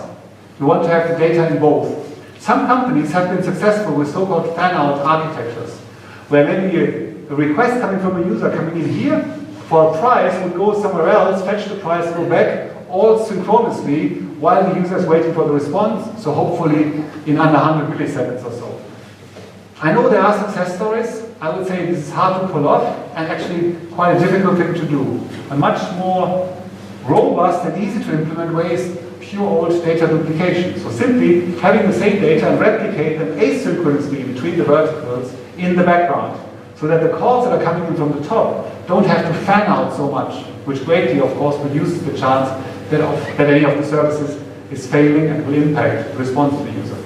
You want to have the data in both. Some companies have been successful with so-called fan-out architectures, where maybe a request coming from a user coming in here for a price would go somewhere else, fetch the price, go back, all synchronously while the user is waiting for the response, so hopefully in under 100 milliseconds or so. I know there are success stories. I would say this is hard to pull off and actually quite a difficult thing to do. A much more robust and easy to implement way is pure old data duplication. So simply having the same data and replicate them asynchronously between the verticals in the background, so that the calls that are coming in from the top don't have to fan out so much, which greatly, of course, reduces the chance that any of the services is failing and will impact the response to the user.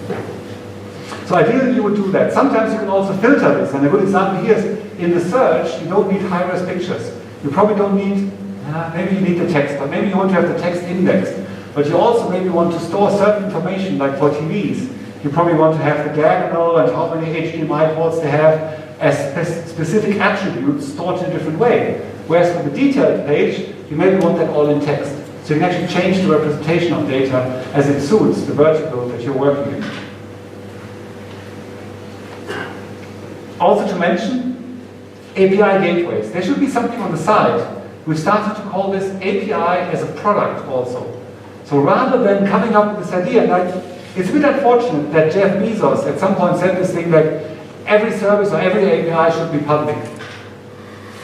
So ideally you would do that. Sometimes you can also filter this, and a good example here is in the search, you don't need high-res pictures. You probably don't need, maybe you need the text, but maybe you want to have the text indexed. But you also maybe want to store certain information, like for TVs. You probably want to have the diagonal and how many HDMI ports they have as specific attributes stored in a different way. Whereas for the detailed page, you maybe want that all in text. So you can actually change the representation of data as it suits the vertical that you're working in. Also to mention, API gateways. There should be something on the side. We've started to call this API as a product also. So rather than coming up with this idea, like, it's a bit unfortunate that Jeff Bezos at some point said this thing like every service or every API should be public.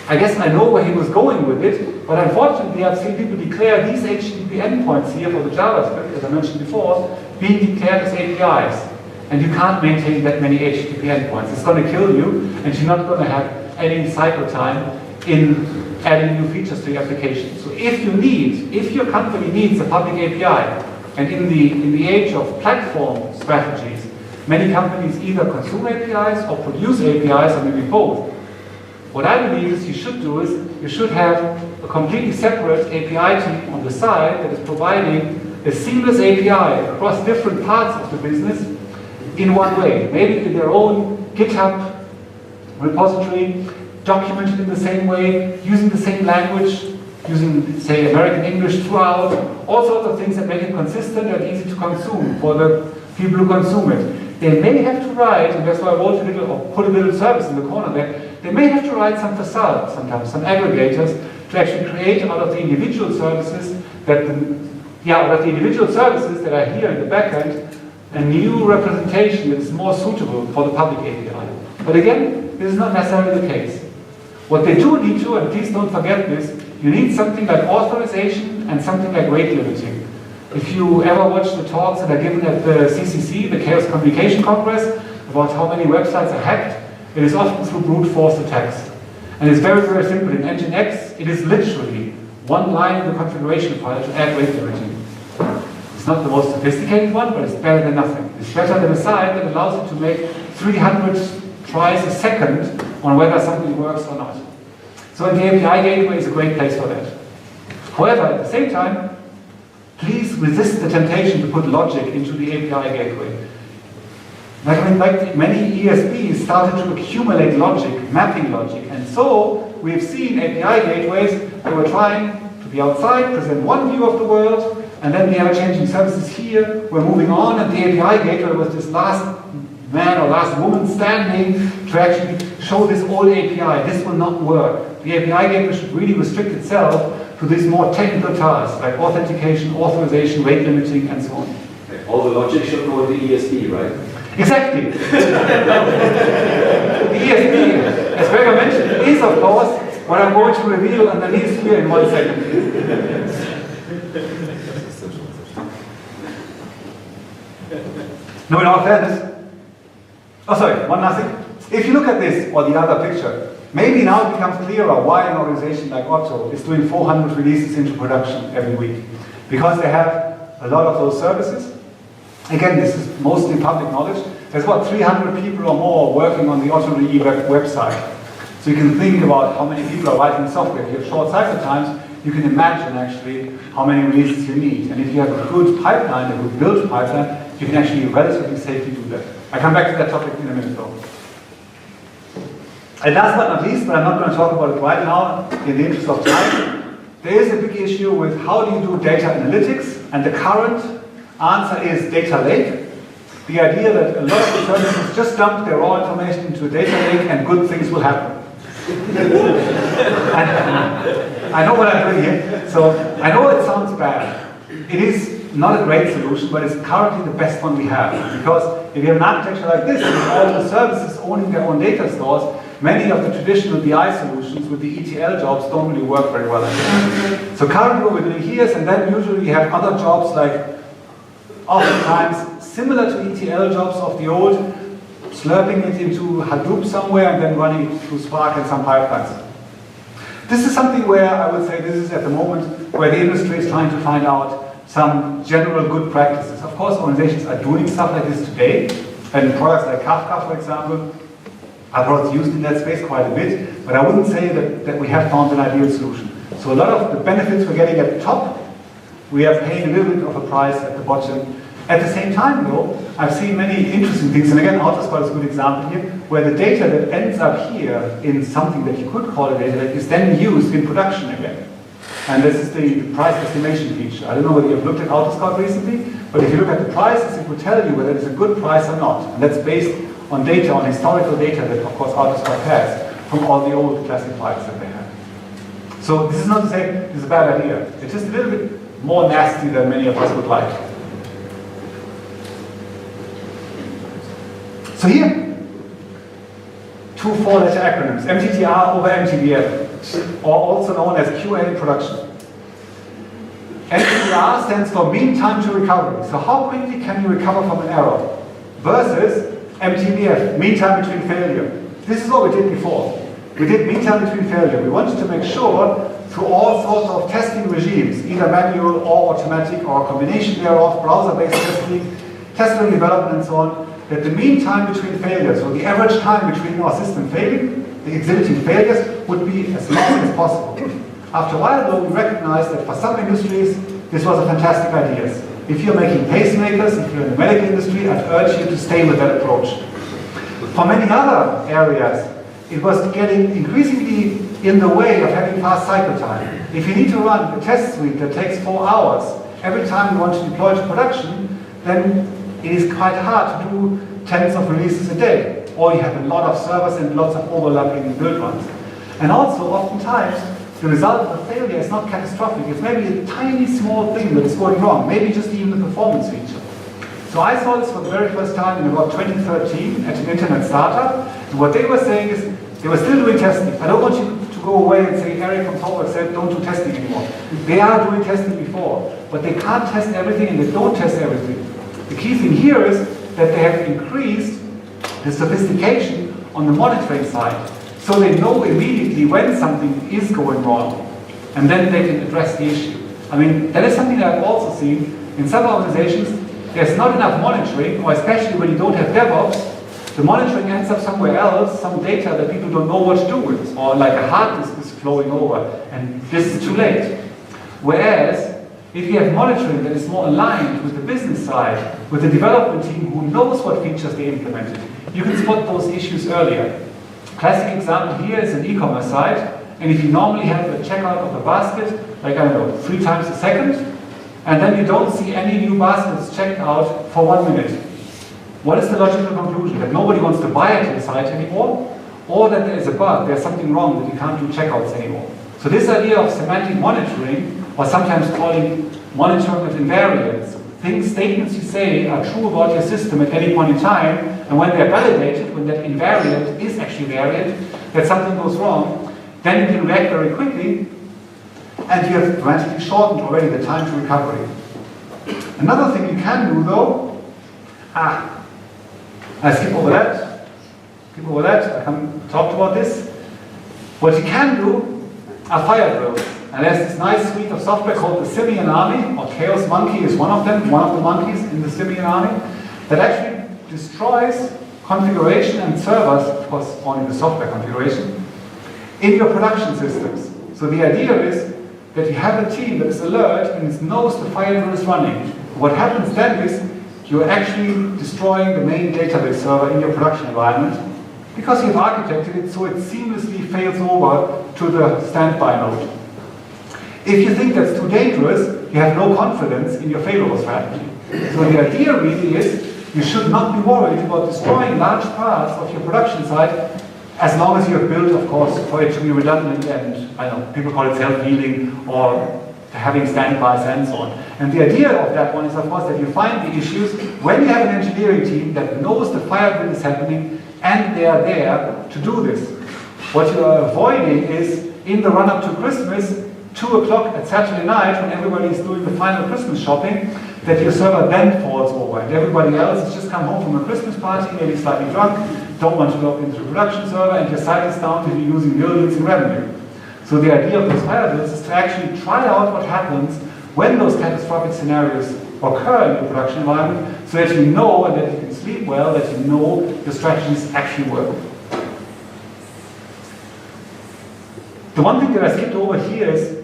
I guess I know where he was going with it, but unfortunately I've seen people declare these HTTP endpoints here for the JavaScript, as I mentioned before, being declared as APIs. And you can't maintain that many HTTP endpoints. It's going to kill you, and you're not going to have any cycle time in adding new features to your application. So if your company needs a public API, and in the age of platform strategies, many companies either consume APIs or produce APIs, or maybe both. What I believe is you should have a completely separate API team on the side that is providing a seamless API across different parts of the business in one way. Maybe in their own GitHub repository, documented in the same way, using the same language, using, say, American English throughout, all sorts of things that make it consistent and easy to consume for the people who consume it. They may have to write, and that's why I wrote a little, or put a little service in the corner there, they may have to write some facades sometimes, some aggregators, to actually create out of the individual services that are here in the backend, a new representation that is more suitable for the public API. But again, this is not necessarily the case. What they do need to, and please don't forget this, you need something like authorization and something like rate limiting. If you ever watch the talks that are given at the CCC, the Chaos Communication Congress, about how many websites are hacked, it is often through brute force attacks. And it's very, very simple. In Nginx, it is literally one line in the configuration file to add rate limiting. It's not the most sophisticated one, but it's better than nothing. It's better than a site that allows you to make 300 tries a second on whether something works or not. So the API gateway is a great place for that. However, at the same time, please resist the temptation to put logic into the API gateway. Like many ESPs started to accumulate logic, mapping logic, and so we've seen API gateways that were trying to be outside, present one view of the world, and then the ever-changing services here were moving on, and the API gateway was this last man or last woman standing to actually show this old API. This will not work. The API gateway should really restrict itself to these more technical tasks like authentication, authorization, rate limiting, and so on. All the logic should go to ESP, right? Exactly. The ESP, as Gregor mentioned, is of course what I'm going to reveal underneath here in 1 second. No, in all fairness. Oh, sorry, one last thing. If you look at this or the other picture, maybe now it becomes clearer why an organization like Otto is doing 400 releases into production every week. Because they have a lot of those services. Again, this is mostly public knowledge. There's about 300 people or more working on the Otto.de website. So you can think about how many people are writing software. If you have short cycle times, you can imagine actually how many releases you need. And if you have a good pipeline, a good build pipeline, you can actually relatively safely do that. I come back to that topic in a minute though. And last but not least, but I'm not going to talk about it right now in the interest of time, there is a big issue with how do you do data analytics, and the current answer is data lake. The idea that a lot of the services just dump their raw information into a data lake and good things will happen. And I know what I'm doing here, so I know it sounds bad. It is not a great solution, but it's currently the best one we have. Because if you have an architecture like this, with all the services owning their own data stores, many of the traditional BI solutions with the ETL jobs don't really work very well. So currently what we're doing here is, and then usually you have other jobs like, oftentimes similar to ETL jobs of the old, slurping it into Hadoop somewhere and then running it through Spark and some pipelines. This is something where I would say this is at the moment where the industry is trying to find out some general good practices. Of course, organizations are doing stuff like this today, and products like Kafka, for example, are products used in that space quite a bit, but I wouldn't say that we have found an ideal solution. So a lot of the benefits we're getting at the top, we are paying a little bit of a price at the bottom. At the same time though, I've seen many interesting things, and again, AutoScout is a good example here, where the data that ends up here in something that you could call a data lake is then used in production again. And this is the price estimation feature. I don't know whether you've looked at AutoScout recently, but if you look at the prices, it will tell you whether it's a good price or not. And that's based on data, on historical data that, of course, AutoScout has. from all the old classifieds that they had. So this is not to say this is a bad idea. It's just a little bit more nasty than many of us would like. So here, two four-letter acronyms, MTTR over MTBF, or also known as QA in production. MTTR stands for mean time to recovery. So how quickly can you recover from an error? Versus MTBF, mean time between failure. This is what we did before. We did mean time between failure. We wanted to make sure through all sorts of testing regimes, either manual or automatic or a combination thereof, browser-based testing, testing development and so on, that the mean time between failures, or the average time between our system failing, the exhibiting failures, would be as long as possible. After a while though, we recognized that for some industries, this was a fantastic idea. If you're making pacemakers, if you're in the medical industry, I'd urge you to stay with that approach. For many other areas, it was getting increasingly in the way of having fast cycle time. If you need to run a test suite that takes 4 hours every time you want to deploy to production, then it is quite hard to do tens of releases a day. Or you have a lot of servers and lots of overlapping build runs. And also, oftentimes, the result of a failure is not catastrophic. It's maybe a tiny small thing that is going wrong, maybe just even the performance feature. So I saw this for the very first time in about 2013 at an internet startup. And what they were saying is, they were still doing testing. I don't want you to go away and say, Erik from Torberg said, don't do testing anymore. They are doing testing before, but they can't test everything and they don't test everything. The key thing here is that they have increased the sophistication on the monitoring side. So they know immediately when something is going wrong, and then they can address the issue. I mean, that is something that I've also seen in some organizations. There's not enough monitoring, or especially when you don't have DevOps, the monitoring ends up somewhere else, some data that people don't know what to do with, or like a hard disk is flowing over, and this is too late. Whereas, if you have monitoring that is more aligned with the business side, with the development team who knows what features they implemented, you can spot those issues earlier. Classic example here is an e-commerce site, and if you normally have a checkout of a basket, like I don't know, 3 times a second, and then you don't see any new baskets checked out for 1 minute. What is the logical conclusion? That nobody wants to buy at your site anymore, or that there is a bug, there's something wrong, that you can't do checkouts anymore. So this idea of semantic monitoring, or sometimes calling monitoring with invariants, statements you say are true about your system at any point in time, and when they're validated, when that invariant is actually variant, that something goes wrong, then you can react very quickly, and you have dramatically shortened already the time to recovery. Another thing you can do though, I skip over that, I can talk about this. What you can do are fire drills. And there's this nice suite of software called the Simian Army, or Chaos Monkey is one of them, one of the monkeys in the Simian Army, that actually destroys configuration and servers, of course only the software configuration, in your production systems. So the idea is that you have a team that is alert and knows the fire drill is running. What happens then is you're actually destroying the main database server in your production environment because you've architected it so it seamlessly fails over to the standby node. If you think that's too dangerous, you have no confidence in your failover strategy. So the idea really is you should not be worried about destroying large parts of your production site as long as you have built, of course, for it to be redundant and, I don't know, people call it self-healing or having standbys and so on. And the idea of that one is, of course, that you find the issues when you have an engineering team that knows the fire drill is happening and they are there to do this. What you are avoiding is, in the run-up to Christmas, 2 o'clock at Saturday night, when everybody is doing the final Christmas shopping, that your server then falls over and everybody else has just come home from a Christmas party, maybe slightly drunk, don't want to log into the production server, and your site is down to be losing millions in revenue. So the idea of those fire drills is to actually try out what happens when those catastrophic scenarios occur in your production environment, so that you know and that you can sleep well, that you know the strategies actually work. The one thing that I skipped over here is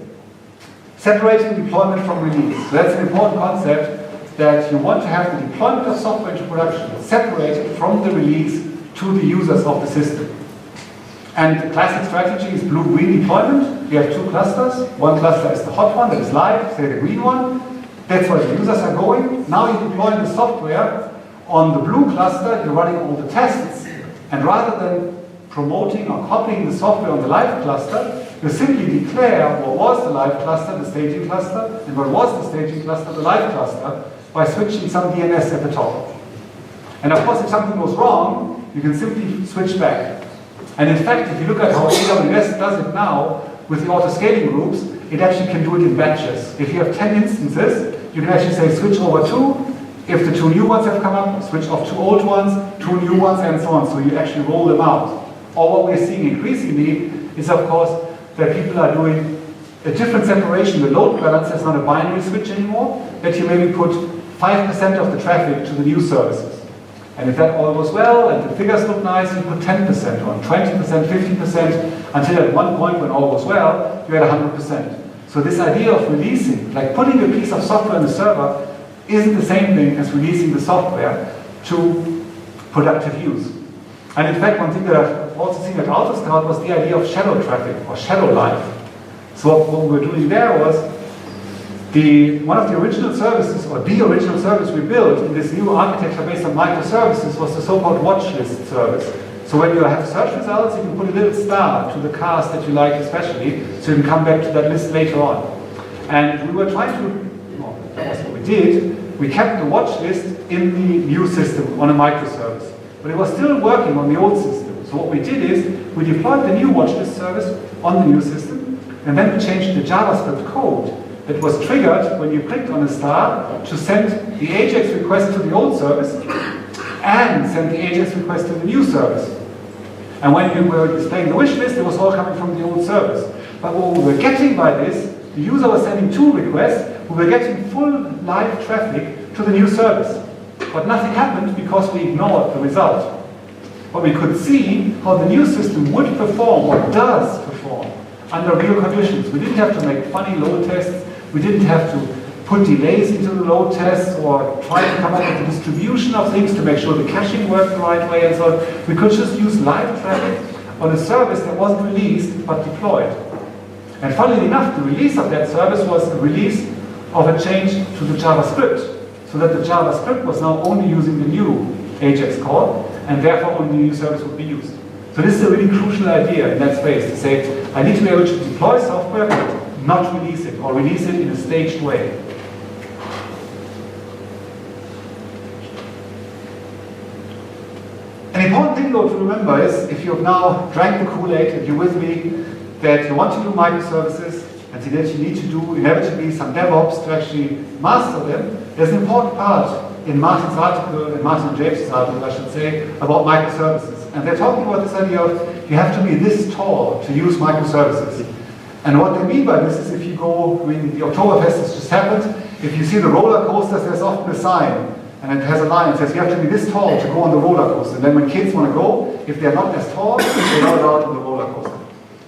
separating deployment from release. So that's an important concept, that you want to have the deployment of software into production separated from the release to the users of the system. And the classic strategy is blue-green deployment. You have 2 clusters. One cluster is the hot one that is live, say the green one. That's where the users are going. Now you're deploying the software on the blue cluster, you're running all the tests, and rather than promoting or copying the software on the live cluster. You simply declare what was the live cluster, the staging cluster, and what was the staging cluster, the live cluster, by switching some DNS at the top. And of course, if something goes wrong, you can simply switch back. And in fact, if you look at how AWS does it now with the auto-scaling groups, it actually can do it in batches. If you have 10 instances, you can actually say switch over 2. If the 2 new ones have come up, switch off 2 old ones, 2 new ones, and so on. So you actually roll them out. Or what we're seeing increasingly is, of course, that people are doing a different separation. The load balancer is not a binary switch anymore, that you maybe put 5% of the traffic to the new services. And if that all goes well and the figures look nice, you put 10% on, 20%, 50%, until at one point when all goes well, you're at 100%. So this idea of releasing, like putting a piece of software in the server, isn't the same thing as releasing the software to productive use. And in fact, one thing that I've also seen at AutoScout was the idea of shadow traffic or shadow life. So what we were doing there was one of the original services, or the original service we built in this new architecture based on microservices was the so-called watch list service. So when you have search results, you can put a little star to the cars that you like especially, so you can come back to that list later on. And we were trying to, well, that was what we did, we kept the watch list in the new system on a microservice. But it was still working on the old system. So what we did is, we deployed the new watch list service on the new system, and then we changed the JavaScript code that was triggered when you clicked on a star to send the AJAX request to the old service and send the AJAX request to the new service. And when we were displaying the wish list, it was all coming from the old service. But what we were getting by this, the user was sending 2 requests, we were getting full live traffic to the new service. But nothing happened because we ignored the result. But we could see how the new system would perform, or does perform, under real conditions. We didn't have to make funny load tests. We didn't have to put delays into the load tests or try to come up with a distribution of things to make sure the caching worked the right way and so on. We could just use live traffic on a service that wasn't released but deployed. And funnily enough, the release of that service was a release of a change to the JavaScript, so that the JavaScript was now only using the new AJAX call, and therefore only the new service would be used. So this is a really crucial idea in that space, to say, I need to be able to deploy software, but not release it, or release it in a staged way. An important thing though to remember is, if you have now drank the Kool-Aid, if you're with me, that you want to do microservices, and see that you need to do inevitably some DevOps to actually master them, there's an important part in Martin's article, in Martin and James' article, I should say, about microservices. And they're talking about this idea of, you have to be this tall to use microservices. And what they mean by this is, if you go, I mean, the Oktoberfest has just happened, if you see the roller coasters, there's often a sign, and it has a line that says you have to be this tall to go on the roller coaster. And then when kids want to go, if they're not as tall, they're not allowed on the roller coaster.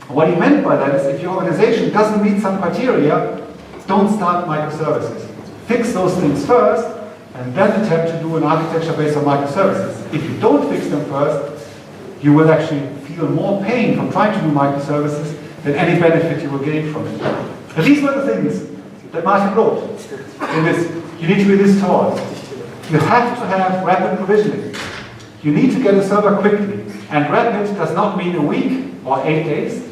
And what he meant by that is, if your organization doesn't meet some criteria, don't start microservices. Fix those things first, and then attempt to do an architecture based on microservices. If you don't fix them first, you will actually feel more pain from trying to do microservices than any benefit you will gain from it. And these were the things that Martin wrote in this. You need to be this tall. You have to have rapid provisioning. You need to get a server quickly. And rapid does not mean a week or 8 days.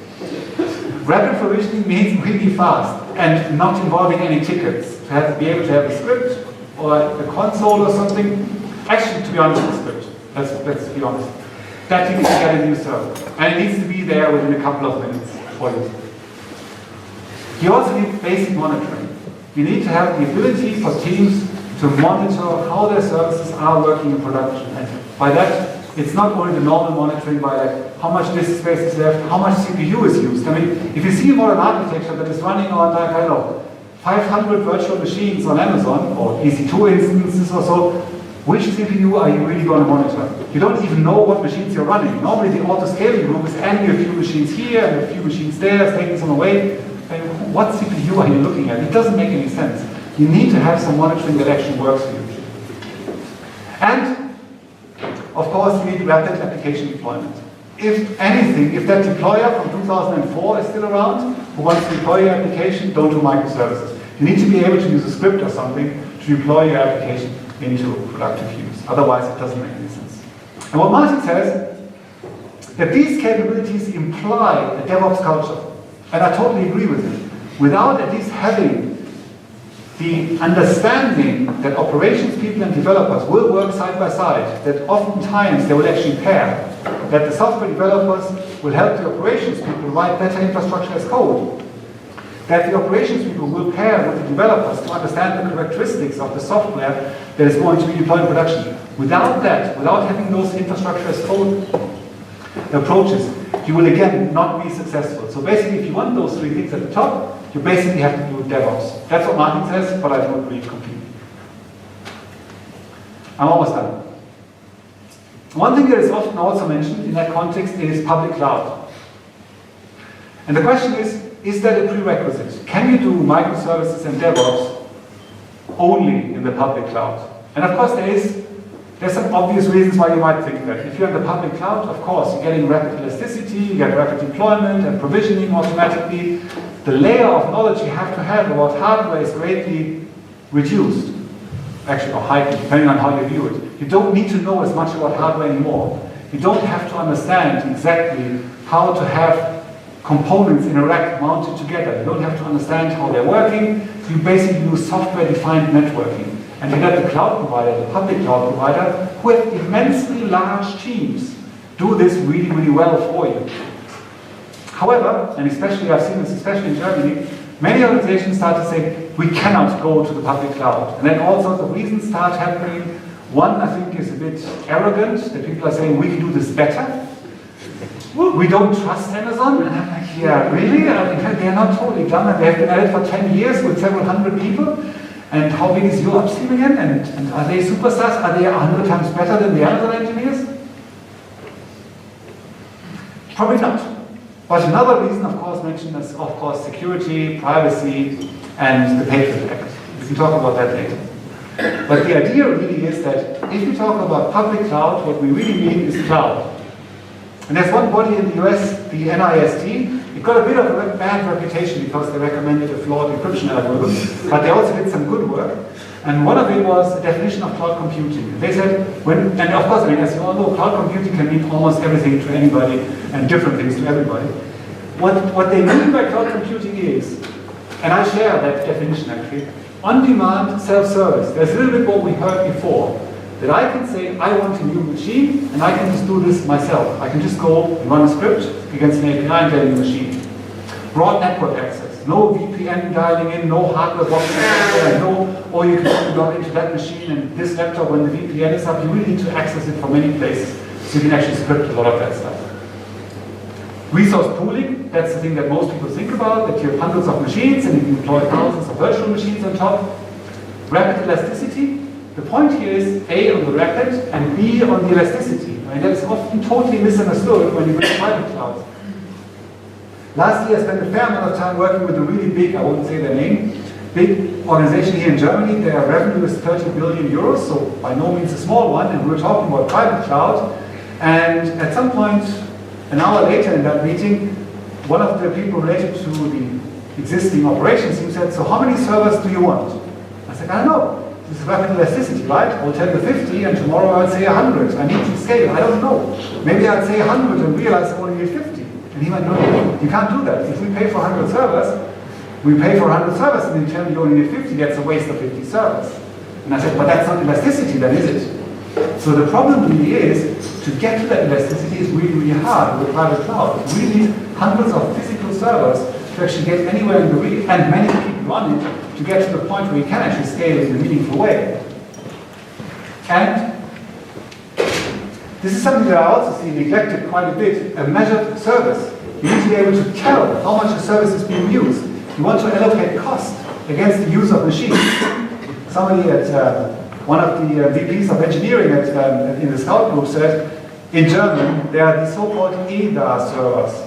Rapid provisioning means really fast and not involving any tickets. To be able to have a script or a console or something. Actually, to be honest, a script. Let's be honest. That you can get a new server. And it needs to be there within a couple of minutes for you. You also need basic monitoring. You need to have the ability for teams to monitor how their services are working in production. And by that, it's not only the normal monitoring by like how much disk space is left, how much CPU is used. I mean, if you see a modern architecture that is running on like, I don't know, 500 virtual machines on Amazon, or EC2 instances or so, which CPU are you really going to monitor? You don't even know what machines you're running. Normally the auto-scaling group is adding a few machines here and a few machines there, taking some away. And what CPU are you looking at? It doesn't make any sense. You need to have some monitoring that actually works for you. And, of course, you need rapid application deployment. If anything, if that deployer from 2004 is still around, who wants to deploy your application, don't do microservices. You need to be able to use a script or something to deploy your application into productive use. Otherwise, it doesn't make any sense. And what Martin says that these capabilities imply a DevOps culture. And I totally agree with it. Without at least having the understanding that operations people and developers will work side by side, that oftentimes they will actually pair, that the software developers will help the operations people write better infrastructure as code, that the operations people will pair with the developers to understand the characteristics of the software that is going to be deployed in production. Without that, without having those infrastructure as code approaches, you will again not be successful. So basically, if you want those three things at the top, you basically have to do DevOps. That's what Martin says, but I don't agree completely. I'm almost done. One thing that is often also mentioned in that context is public cloud. And the question is that a prerequisite? Can you do microservices and DevOps only in the public cloud? And of course there's some obvious reasons why you might think that. If you're in the public cloud, of course, you're getting rapid elasticity, you get rapid deployment and provisioning automatically. The layer of knowledge you have to have about hardware is greatly reduced. Actually, or heightened, depending on how you view it. You don't need to know as much about hardware anymore. You don't have to understand exactly how to have components in a rack mounted together. You don't have to understand how they're working. You basically use software-defined networking. And you let the cloud provider, the public cloud provider, who have immensely large teams, do this really, really well for you. However, and especially I've seen this especially in Germany, many organizations start to say, we cannot go to the public cloud. And then all sorts of reasons start happening. One, I think, is a bit arrogant, that people are saying, we can do this better. We don't trust Amazon. And I'm like, yeah, really? They're not totally done. And they have been at it for 10 years with several hundred people. And how big is your upstream again? And are they superstars? Are they 100 times better than the Amazon engineers? Probably not. But another reason, of course, mentioned is, of course, security, privacy, and the Patriot Act. We can talk about that later. But the idea really is that if we talk about public cloud, what we really mean is cloud. And there's one body in the US, the NIST. It got a bit of a bad reputation because they recommended a flawed encryption algorithm, but they also did some good work. And one of it was a definition of cloud computing. They said, and of course, I mean, as you all know, cloud computing can mean almost everything to anybody and different things to everybody. What they mean by cloud computing is, and I share that definition actually, on-demand self-service. There's a little bit what we heard before, that I can say, I want a new machine, and I can just do this myself. I can just go and run a script against an API and get a new machine. Broad network access, no VPN dialing in, no hardware box access, or you can log into that machine and this laptop when the VPN is up. You really need to access it from many places, so you can actually script a lot of that stuff. Resource pooling, that's the thing that most people think about, that you have hundreds of machines and you can deploy thousands of virtual machines on top. Rapid elasticity, the point here is A, on the rapid, and B, on the elasticity. I mean, that is often totally misunderstood when you go to private clouds. Last year I spent a fair amount of time working with a really big, I won't say their name, big organization here in Germany. Their revenue is 30 billion euros, so by no means a small one, and we were talking about private cloud. And at some point, an hour later in that meeting, one of the people related to the existing operations team said, so how many servers do you want? I said, I don't know. This is rapid elasticity, right? I'll tell you 50 and tomorrow I'll say 100. I need to scale, I don't know. Maybe I'd say 100 and realize I only need 50. And he went, no, you can't do that. If we pay for 100 servers, we pay for 100 servers and you tell me you only need 50, that's a waste of 50 servers. And I said, but that's not elasticity then, is it? So the problem really is, to get to that elasticity is really, really hard with private cloud. We need hundreds of physical servers to actually get anywhere in the region, and many people on it, to get to the point where you can actually scale in a meaningful way. And this is something that I also see neglected quite a bit, a measured service. You need to be able to tell how much a service is being used. You want to allocate cost against the use of machines. Somebody at one of the VPs of engineering in the Scout group said, in German, there are the so-called EDA servers.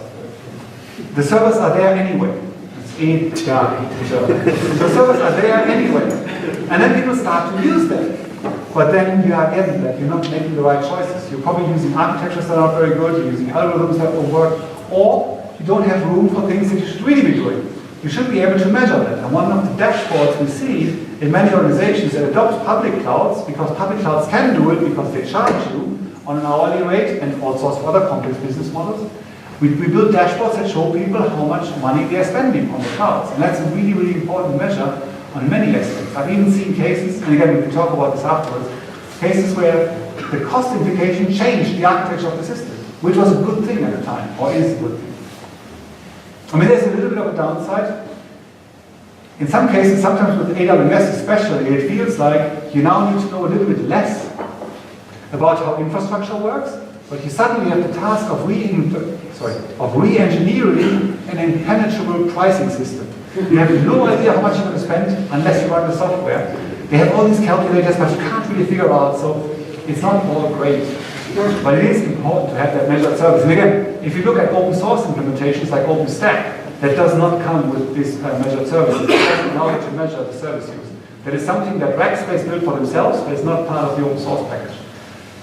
The servers are there anyway. It's EDA in German. The servers are there anyway. And then people start to use them. But then you are getting that you're not making the right choices. You're probably using architectures that are not very good, you're using algorithms that don't work, or you don't have room for things that you should really be doing. You should be able to measure that. And one of the dashboards we see in many organizations that adopt public clouds, because public clouds can do it because they charge you on an hourly rate and all sorts of other complex business models. We build dashboards that show people how much money they're spending on the clouds. And that's a really, really important measure on many aspects. I've even seen cases, and again we can talk about this afterwards, cases where the cost implication changed the architecture of the system, which was a good thing at the time, or is a good thing. I mean, there's a little bit of a downside. In some cases, sometimes with AWS especially, it feels like you now need to know a little bit less about how infrastructure works, but you suddenly have the task of re-engineering an impenetrable pricing system. You have no idea how much you're going to spend unless you run the software. They have all these calculators, but you can't really figure out, so it's not all great. But it is important to have that measured service. And again, if you look at open source implementations like OpenStack, that does not come with this measured services. It doesn't allow you to measure the service use. That is something that Rackspace built for themselves, but it's not part of the open source package.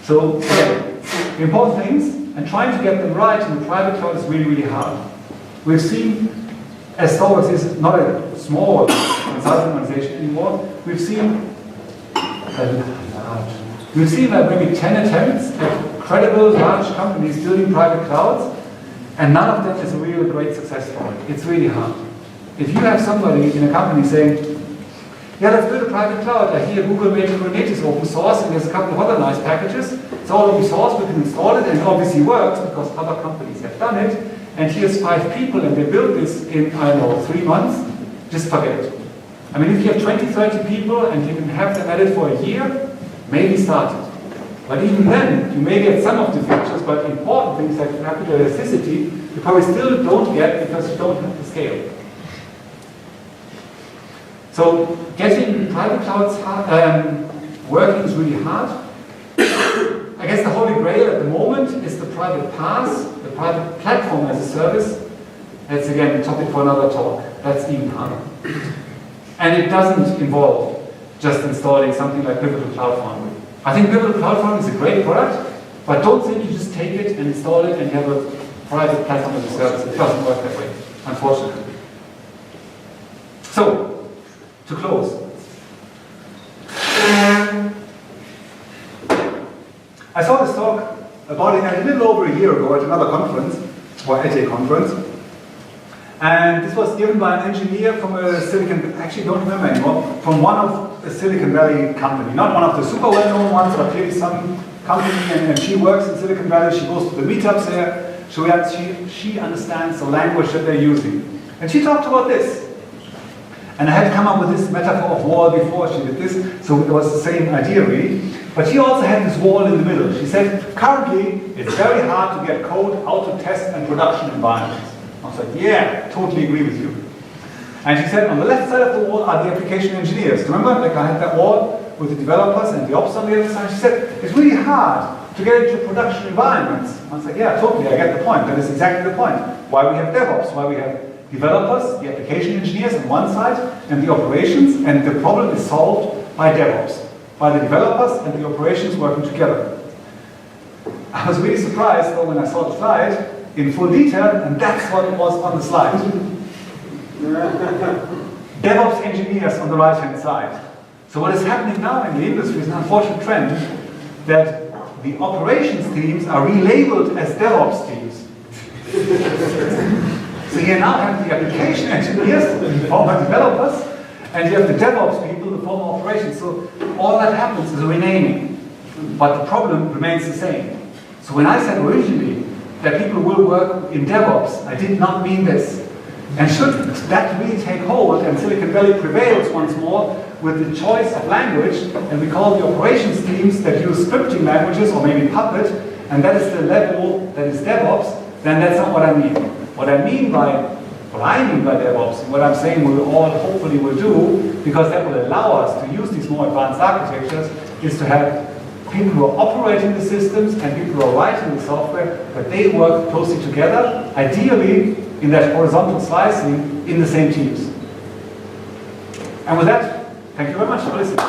So again, the important things, and trying to get them right in the private cloud is really, really hard. We've seen, as Starbucks is not a small consulting organization anymore, we've seen maybe 10 attempts at credible large companies building private clouds, and none of them is a real great success story. It's really hard. If you have somebody in a company saying, yeah, let's build a private cloud. I hear Google made Kubernetes open source, and there's a couple of other nice packages. It's all open source, we can install it, and it obviously works because other companies have done it. And here's 5 people, and they built this in, I don't know, 3 months. Just forget it. I mean, if you have 20, 30 people, and you can have them at it for a year, maybe start it. But even then, you may get some of the features, but important things like rapid elasticity, you probably still don't get because you don't have the scale. So getting private clouds working is really hard. I guess the holy grail at the moment is the private PaaS, the private platform as a service. That's again a topic for another talk. That's even harder. And it doesn't involve just installing something like Pivotal Cloud Foundry. I think Pivotal Cloud Foundry is a great product, but don't think you just take it and install it and you have a private platform as a service. It doesn't work that way, unfortunately. So, to close. I saw this talk about it a little over a year ago at another conference, or at a conference. And this was given by an engineer from a actually don't remember anymore, from one of a Silicon Valley company. Not one of the super well-known ones, but clearly some company, and she works in Silicon Valley, she goes to the meetups there, she understands the language that they're using. And she talked about this. And I had come up with this metaphor of wall before she did this, so it was the same idea really. But she also had this wall in the middle. She said, currently, it's very hard to get code out to test and production environments. I was like, yeah, totally agree with you. And she said, on the left side of the wall are the application engineers. Remember, like I had that wall with the developers and the ops on the other side. She said, it's really hard to get into production environments. I was like, yeah, totally, I get the point. That is exactly the point. Why we have DevOps, why we have developers, the application engineers on one side, and the operations, and the problem is solved by DevOps, by the developers and the operations working together. I was really surprised though when I saw the slide in full detail, and that's what was on the slide. DevOps engineers on the right-hand side. So what is happening now in the industry is an unfortunate trend that the operations teams are relabeled as DevOps teams. So you now have the application engineers, the former developers, and you have the DevOps people, the former operations. So all that happens is renaming, but the problem remains the same. So when I said originally that people will work in DevOps, I did not mean this. And should that really take hold and Silicon Valley prevails once more with the choice of language, and we call the operations teams that use scripting languages or maybe Puppet, and that is the level that is DevOps, then that's not what I mean. What I mean by DevOps, and what I'm saying we all hopefully will do, because that will allow us to use these more advanced architectures, is to have people who are operating the systems and people who are writing the software, but they work closely together, ideally in that horizontal slicing in the same teams. And with that, thank you very much for listening.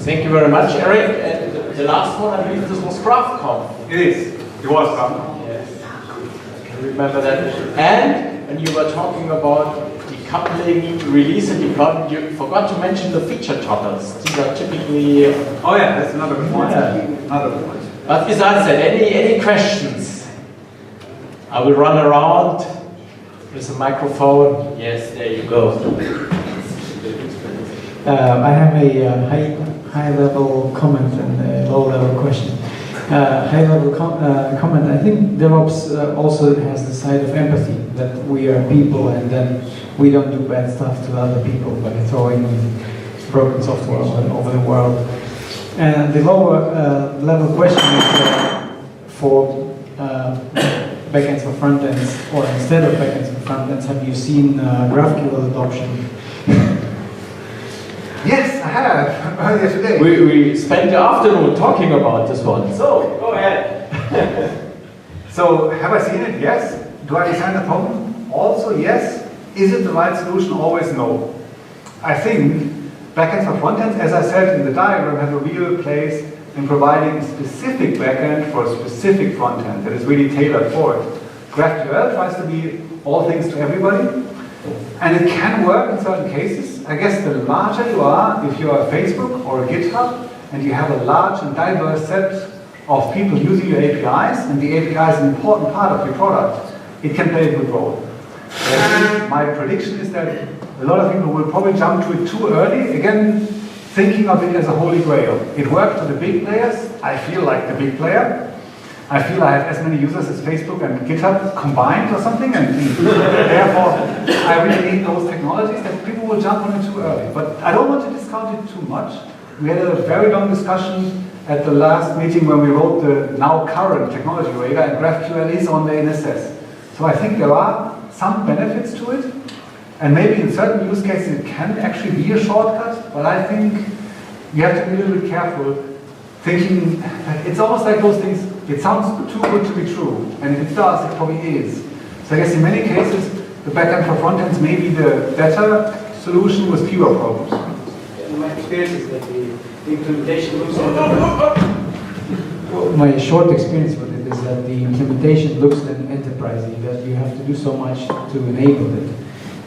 Thank you very much, Erik. And the last one, I believe this was CraftConf. It is. It was CraftConf. Yes. I can remember that. And when you were talking about decoupling, release and deployment, you forgot to mention the feature toggles. These are typically... Oh yeah, that's another good point. Yeah. Another good point. But besides that, any questions? I will run around with a microphone. Yes, there you go. I have a high-level comment and a low-level question. High-level comment, I think DevOps also has the side of empathy, that we are people and then we don't do bad stuff to other people by throwing broken software over the world. And the lower level question is for backends for frontends, or instead of backends for frontends, have you seen GraphQL adoption? Yes, I have, earlier today. We spent the afternoon talking about this one, so go ahead. So, have I seen it? Yes. Do I design the problem? Also, yes. Is it the right solution? Always no. I think backends for frontends, as I said in the diagram, have a real place in providing a specific backend for a specific frontend that is really tailored for it. GraphQL tries to be all things to everybody, and it can work in certain cases. I guess the larger you are, if you are a Facebook or a GitHub, and you have a large and diverse set of people using your APIs, and the API is an important part of your product, it can play a good role. And my prediction is that a lot of people will probably jump to it too early, again, thinking of it as a holy grail. It worked for the big players. I feel like the big player. I feel I have as many users as Facebook and GitHub combined or something, and therefore I really need those technologies that people will jump on it too early. But I don't want to discount it too much. We had a very long discussion at the last meeting when we wrote the now current technology radar, and GraphQL is on the NSS. So I think there are some benefits to it, and maybe in certain use cases it can actually be a shortcut, but I think you have to be a little bit careful, thinking it's almost like those things, it sounds too good to be true, and if it does, it probably is. So I guess in many cases, the backend for frontends may be the better solution with fewer problems. In my experience is that the implementation looks Well, my short experience with it is that the implementation looks enterprisey, that you have to do so much to enable it,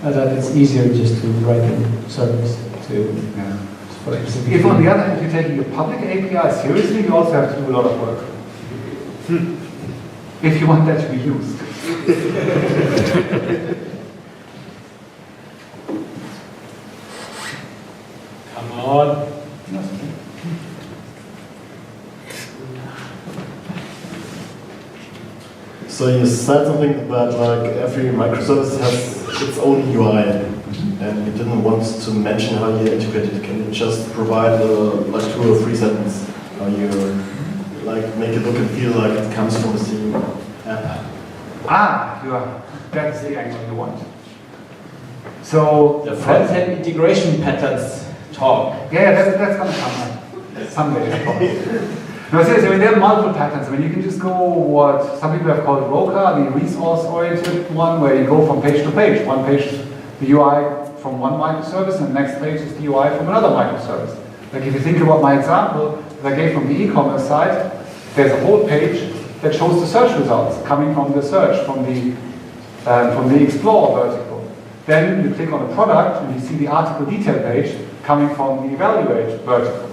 that it's easier just to write a service to. Yeah. For specific If on the other hand you're taking your public API seriously, you also have to do a lot of work. If you want that to be used. Come on. So you said something about like every microservice has its own UI, and you didn't want to mention how you integrate it. Can you just provide like 2 or 3 sentences how you like make it look and feel like it comes from the same app? That's the angle you want. So The front-end integration patterns talk. yeah, that's going to come someday. No, seriously, I mean, there are multiple patterns. I mean, you can just go what some people have called ROCA, the resource-oriented one, where you go from page to page. One page is the UI from one microservice, and the next page is the UI from another microservice. Like if you think about my example that I gave from the e-commerce site, there's a whole page that shows the search results coming from the search, from the explore vertical. Then you click on a product and you see the article detail page coming from the evaluate vertical.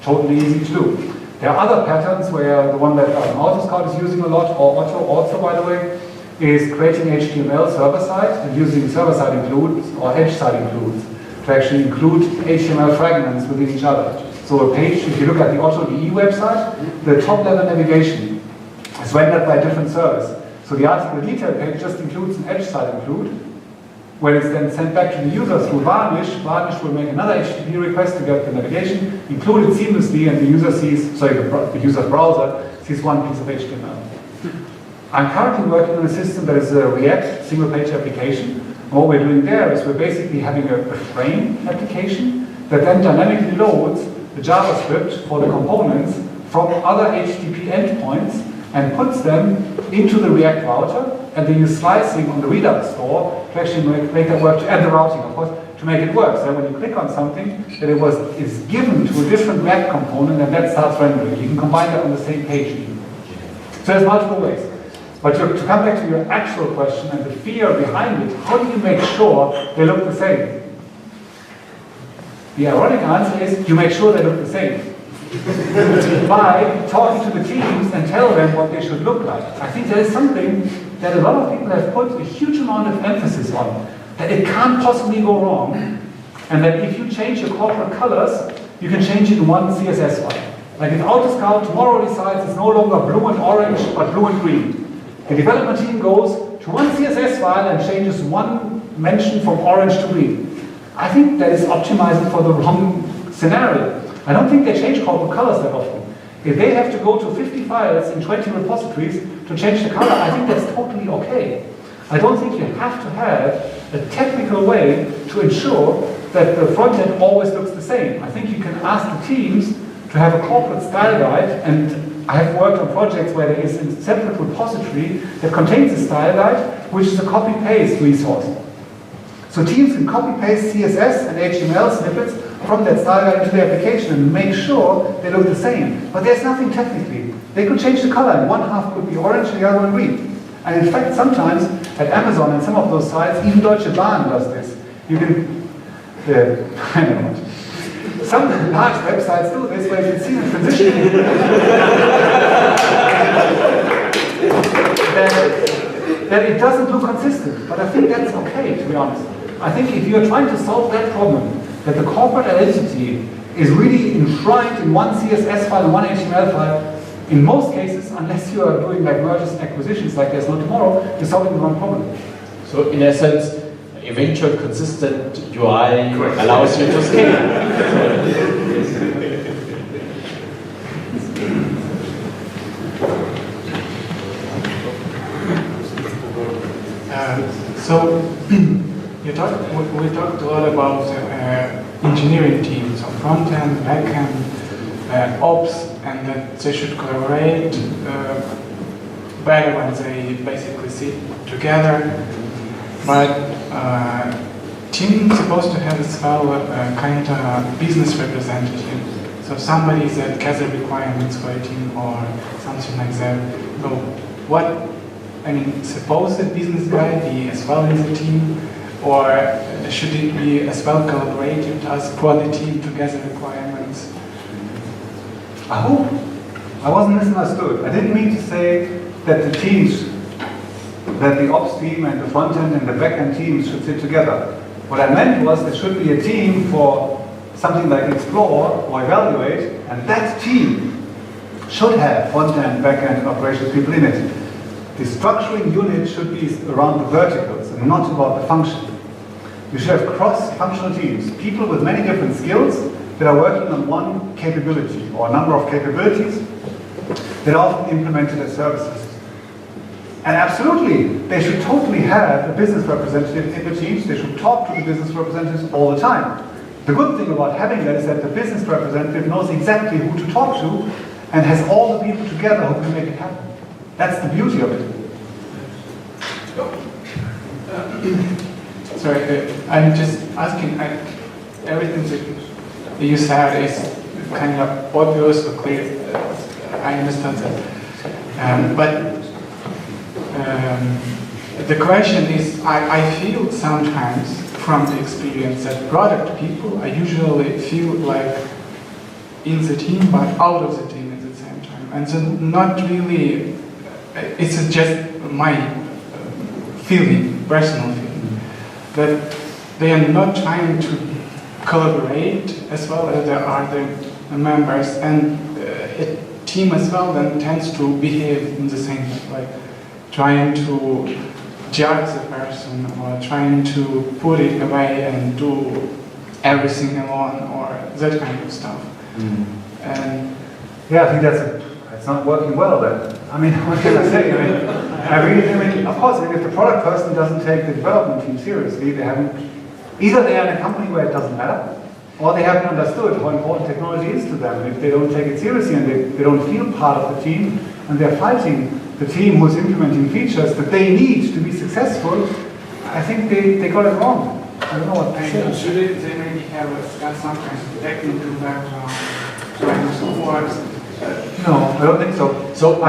Totally easy to do. There are other patterns where the one that AutoScout is using a lot, or Otto also, by the way, is creating HTML server-side and using server-side includes or edge-side includes to actually include HTML fragments within each other. So a page, if you look at the AutoDE website, the top-level navigation is rendered by a different service. So the article detail page just includes an edge-side include. When it's then sent back to the user through Varnish, Varnish will make another HTTP request to get the navigation, include it seamlessly, and the user sees, the user's browser sees one piece of HTML. I'm currently working on a system that is a React single-page application. And what we're doing there is we're basically having a frame application that then dynamically loads the JavaScript for the components from other HTTP endpoints and puts them into the React router, and they use slicing on the Redux store to actually make that work, and the routing, of course, to make it work. So when you click on something, that is given to a different React component, and that starts rendering. You can combine that on the same page even. So there's multiple ways. But to come back to your actual question and the fear behind it, how do you make sure they look the same? The ironic answer is you make sure they look the same. By talking to the teams and tell them what they should look like. I think there is something that a lot of people have put a huge amount of emphasis on, that it can't possibly go wrong, and that if you change your corporate colors, you can change it in one CSS file. Like if AutoScout tomorrow decides it's no longer blue and orange, but blue and green. The development team goes to one CSS file and changes one mention from orange to green. I think that is optimizing for the wrong scenario. I don't think they change corporate colors that often. If they have to go to 50 files in 20 repositories to change the color, I think that's totally okay. I don't think you have to have a technical way to ensure that the front end always looks the same. I think you can ask the teams to have a corporate style guide, and I have worked on projects where there is a separate repository that contains a style guide, which is a copy-paste resource. So teams can copy-paste CSS and HTML snippets from that style guide into the application and make sure they look the same. But there's nothing technically. They could change the color, and one half could be orange and the other one green. And in fact, sometimes at Amazon and some of those sites, even Deutsche Bahn does this. You can, I don't know. Some large websites do this, where you can see the transition. that it doesn't look consistent. But I think that's okay, to be honest. I think if you're trying to solve that problem, that the corporate identity is really enshrined in one CSS file and one HTML file, in most cases, unless you are doing like mergers and acquisitions like there's no tomorrow, you're solving the wrong problem. So in essence, eventual consistent UI allows you to scale. So we talked a lot about engineering teams, so front end, back end, ops, and that they should collaborate better when they basically sit together. But team is supposed to have as well kind of business representative. So somebody that gathers requirements for a team or something like that. So suppose the business guy be as well in the team, or should it be as well collaborative task for the team to gather requirements? I hope I wasn't misunderstood. I didn't mean to say that the teams, that the ops team and the front end and the back end teams should sit together. What I meant was there should be a team for something like explore or evaluate, and that team should have front end, back end, and operations people in it. The structuring unit should be around the verticals and not about the function. You should have cross-functional teams, people with many different skills that are working on one capability or a number of capabilities that are often implemented as services. And absolutely, they should totally have a business representative in the teams. They should talk to the business representatives all the time. The good thing about having that is that the business representative knows exactly who to talk to and has all the people together who can make it happen. That's the beauty of it. Sorry, I'm just asking, everything that you said is kind of obvious or clear. I understand that. But the question is, I feel sometimes from the experience that product people, I usually feel like in the team but out of the team at the same time. And so not really, it's just my feeling, personal feeling, that they are not trying to collaborate as well as there are the members, and a team as well then tends to behave in the same way, like trying to judge the person or trying to put it away and do everything alone or that kind of stuff. And yeah, I think it's not working well then. I mean, what can I say? I mean, of course, if the product person doesn't take the development team seriously, either they are in a company where it doesn't matter, or they haven't understood how important technology is to them. If they don't take it seriously and they don't feel part of the team, and they're fighting the team who's implementing features that they need to be successful, I think they got it wrong. I don't know what to say. Should they maybe have got some kind of technical background, trying to support? No, I don't think so. So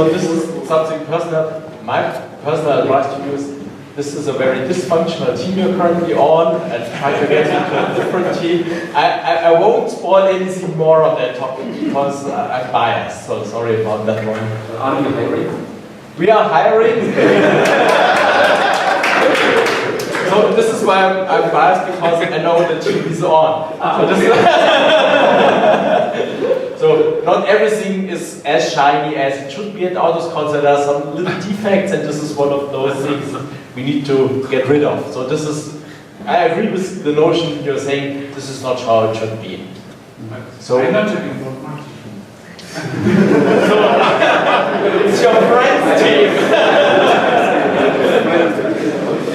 this is something personal. My personal advice to you is, this is a very dysfunctional team you're currently on, and try to get into a different team. I won't spoil anything more on that topic because I'm biased, so sorry about that one. Are you hiring? We are hiring. So this is why I'm biased, because I know the team is on. So not everything is as shiny as it should be at Autoscout. There are some little defects, and this is one of those things we need to get rid of. So this is, I agree with the notion you're saying, this is not how it should be. So I'm not talking about marketing. So it's your friend's team.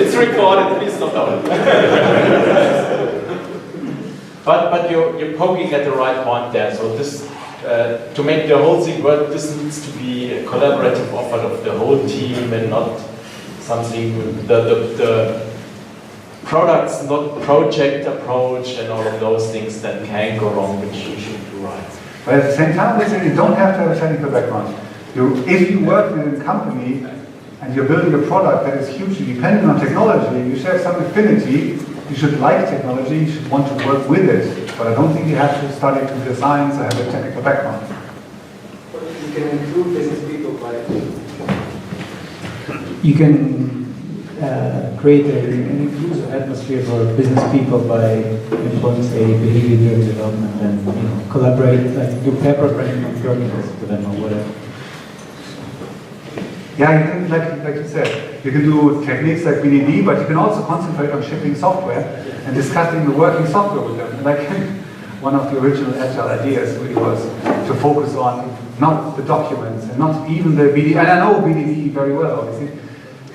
It's recorded, please stop now. But you're poking at the right point there. So this, to make the whole thing work, this needs to be a collaborative effort of the whole team and not something, the products, not project approach and all of those things that can go wrong, which you should do right. But at the same time, listen, you don't have to have a technical background. If you work in a company and you're building a product that is hugely dependent on technology, you share some affinity, you should like technology, you should want to work with it. But I don't think you have to study computer science or have a technical background. But you can improve business people by... You can create an inclusive atmosphere for business people by employing, say, behavior-driven development and collaborate, like do pair programming on programs with them or whatever. Yeah, you can, like you said, you can do techniques like BDD, but you can also concentrate on shipping software and discussing the working software with them. Like one of the original agile ideas really was to focus on not the documents and not even the BDD. And I know BDD very well, obviously,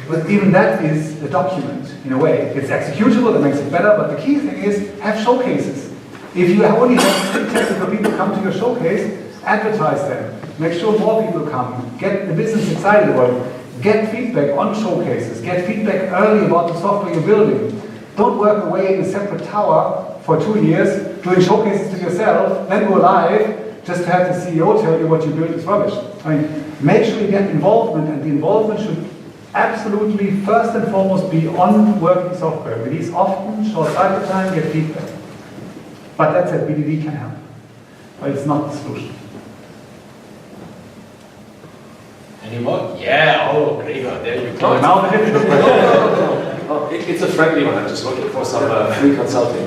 but even that is a document in a way. It's executable, that makes it better, but the key thing is have showcases. If you only have 3 technical people come to your showcase, advertise them. Make sure more people come. Get the business excited about it. Get feedback on showcases. Get feedback early about the software you're building. Don't work away in a separate tower for 2 years, doing showcases to yourself, then go live, just to have the CEO tell you what you built is rubbish. I mean, make sure you get involvement, and the involvement should absolutely first and foremost be on working software. Release often, short cycle time, get feedback. But that's it, BDD can help. But it's not the solution. Any more? Yeah, oh, Gregor, there you go. Now the difficult question. It's a friendly one. I'm just looking for some free consulting.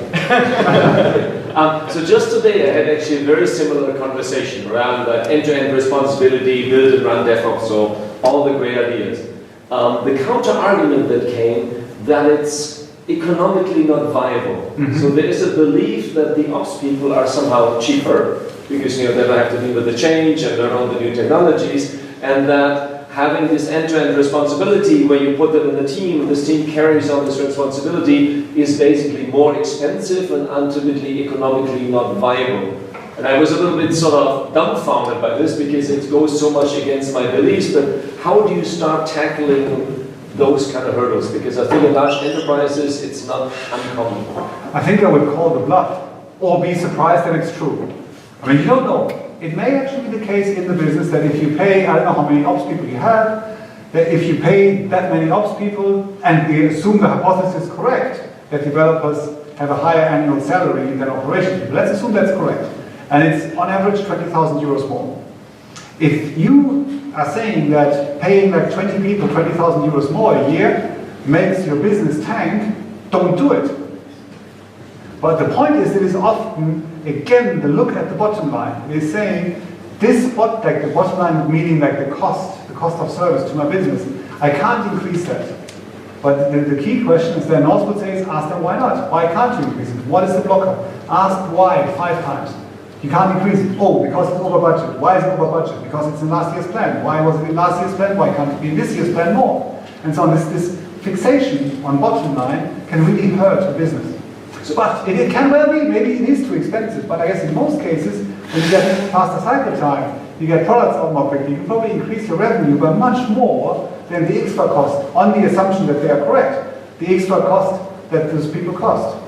So just today I had actually a very similar conversation around end-to-end responsibility, build and run DevOps, so all the great ideas. The counter-argument that came that it's economically not viable. Mm-hmm. So there is a belief that the ops people are somehow cheaper because they don't have to deal with the change and learn all the new technologies, and that having this end-to-end responsibility where you put them in a team and this team carries on this responsibility is basically more expensive and ultimately economically not viable. And I was a little bit sort of dumbfounded by this because it goes so much against my beliefs, but how do you start tackling those kind of hurdles? Because I think in large enterprises it's not uncommon. I think I would call the bluff or be surprised that it's true. I mean, you don't know. It may actually be the case in the business that if you pay, I don't know how many ops people you have, that if you pay that many ops people, and we assume the hypothesis is correct, that developers have a higher annual salary than operations people. Let's assume that's correct. And it's on average 20,000 euros more. If you are saying that paying like 20 people 20,000 euros more a year makes your business tank, don't do it. But the point is, it is often, again, the look at the bottom line. It is saying, this the bottom line meaning like the cost of service to my business, I can't increase that. But the key question is then also would say is, ask them why not? Why can't you increase it? What is the blocker? Ask why 5 times. You can't increase it. Oh, because it's over budget. Why is it over budget? Because it's in last year's plan. Why was it in last year's plan? Why can't it be in this year's plan more? And so on. This fixation on bottom line can really hurt a business. But it can well be, maybe it is too expensive, but I guess in most cases, when you get faster cycle time, you get products out more quickly, you can probably increase your revenue by much more than the extra cost, on the assumption that they are correct, the extra cost that those people cost.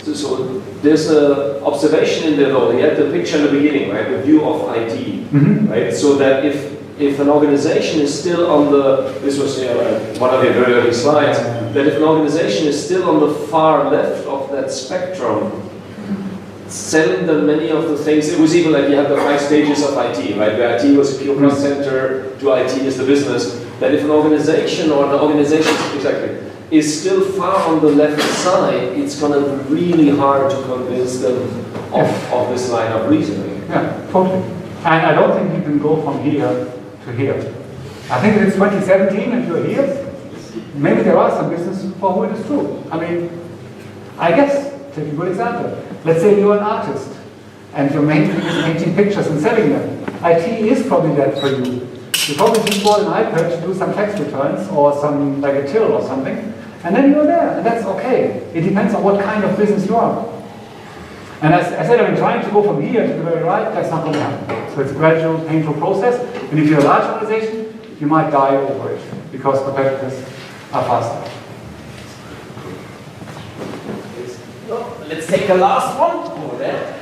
So there's an observation in there though, you had the picture in the beginning, right, the view of IT, right, so that if if an organization is still on the, this was one of your very early slides, that if an organization is still on the far left of that spectrum, selling them many of the things, it was even like you have the 5 stages of IT, right? Where IT was a pure cost center, to IT is the business, that if an organization or the organization exactly is still far on the left side, it's going to be really hard to convince them of this line of reasoning. Yeah, totally. And I don't think you can go from here to here. I think it's 2017 and you're here. Maybe there are some businesses for whom it is true. I mean, I guess, take a good example. Let's say you're an artist and your main thing is painting pictures and selling them. IT is probably that for you. You probably just bought an iPad to do some tax returns or some, like a till or something, and then you're there, and that's okay. It depends on what kind of business you are. And as I said, I've been trying to go from here to the very right, that's not going to happen. So it's a gradual, painful process, and if you're a large organization, you might die over it, because competitors are faster. Let's take the last one over there.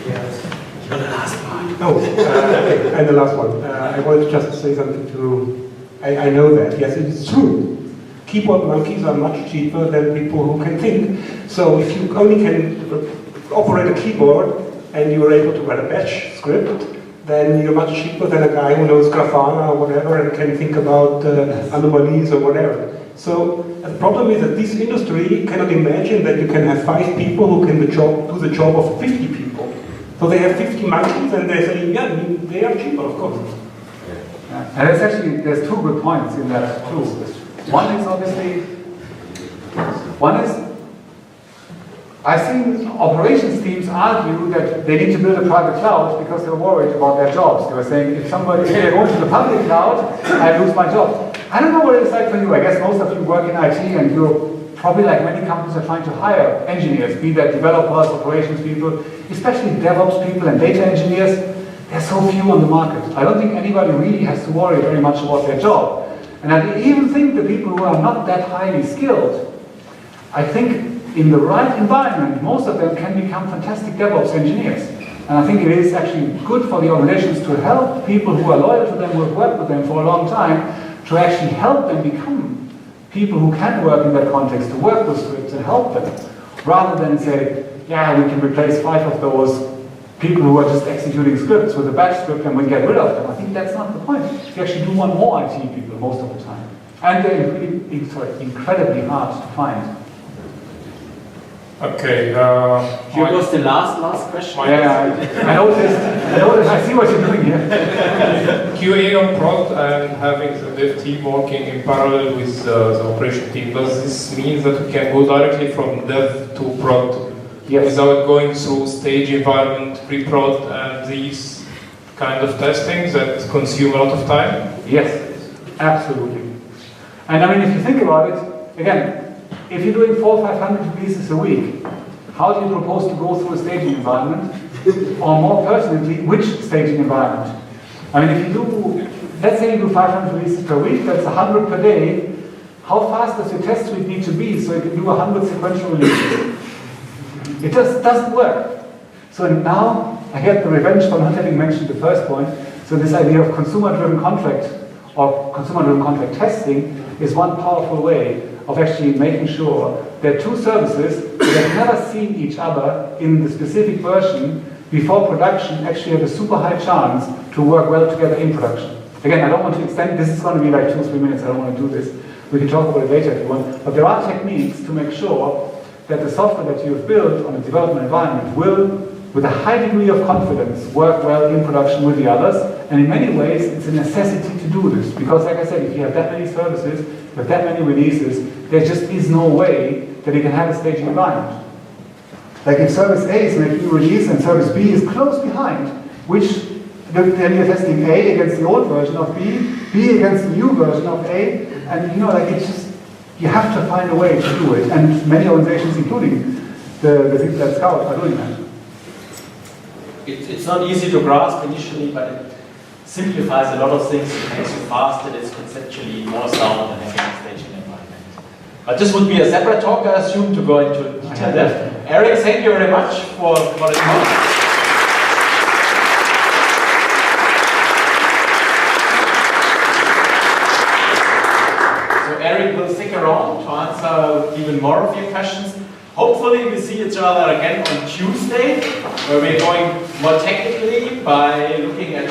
Yes. You're the last one. No, and the last one. I wanted just to say something to, I know that, yes, it is true. Keyboard monkeys are much cheaper than people who can think. So if you only can operate a keyboard and you are able to write a batch script, then you're much cheaper than a guy who knows Grafana or whatever and can think about anomalies or whatever. So the problem is that this industry cannot imagine that you can have 5 people who can do the job of 50 people. So they have 50 monkeys and they say, yeah, they are cheaper, of course. Yeah. And there's 2 good points in that too. One is I've seen operations teams argue that they need to build a private cloud because they're worried about their jobs. They were saying, if they're going to the public cloud, I lose my job. I don't know what it's like for you. I guess most of you work in IT and you're probably, like many companies, are trying to hire engineers, be that developers, operations people, especially DevOps people and data engineers. There's so few on the market. I don't think anybody really has to worry very much about their job. And I even think the people who are not that highly skilled, I think in the right environment, most of them can become fantastic DevOps engineers. And I think it is actually good for the organizations to help people who are loyal to them, who have worked with them for a long time, to actually help them become people who can work in that context, to work with scripts and help them, rather than say, yeah, we can replace 5 of those people who are just executing scripts with a batch script and we get rid of them. I think that's not the point. You actually do want more IT people most of the time. And they're incredibly hard to find. Okay. Here was the last question. Yeah, I noticed. I see what you're doing here. QA on prod and having the dev team working in parallel with the operation team. Does this mean that we can go directly from dev to prod without going through stage environment, pre-prod, and these kind of testings that consume a lot of time? Yes, absolutely. And I mean, if you think about it, again, if you're doing 400 or 500 releases a week, how do you propose to go through a staging environment? Or more pertinently, which staging environment? I mean, if you do, let's say you do 500 releases per week, that's 100 per day. How fast does your test suite need to be so you can do 100 sequential releases? It just doesn't work. So now, I get the revenge for not having mentioned the first point. So this idea of consumer-driven contract or consumer-driven contract testing is one powerful way of actually making sure that 2 services that have never seen each other in the specific version before production actually have a super high chance to work well together in production. Again, I don't want to extend, this is going to be like 2 or 3 minutes, I don't want to do this. We can talk about it later if you want. But there are techniques to make sure that the software that you have built on a development environment will, with a high degree of confidence, work well in production with the others. And in many ways, it's a necessity to do this. Because like I said, if you have that many services, with that many releases, there just is no way that you can have a staging environment. Like if service A is making a release and service B is close behind, which then you're testing A against the old version of B, B against the new version of A, and like it's just, you have to find a way to do it. And many organizations, including the people at Scout, are doing that. It's not easy to grasp initially, but it simplifies a lot of things. It makes you faster. It's conceptually more sound than having a staging environment. But this would be a separate talk, I assume, to go into detail there. Erik, thank you very much for the talk. Erik will stick around to answer even more of your questions. Hopefully we see each other again on Tuesday, where we're going more technically by looking at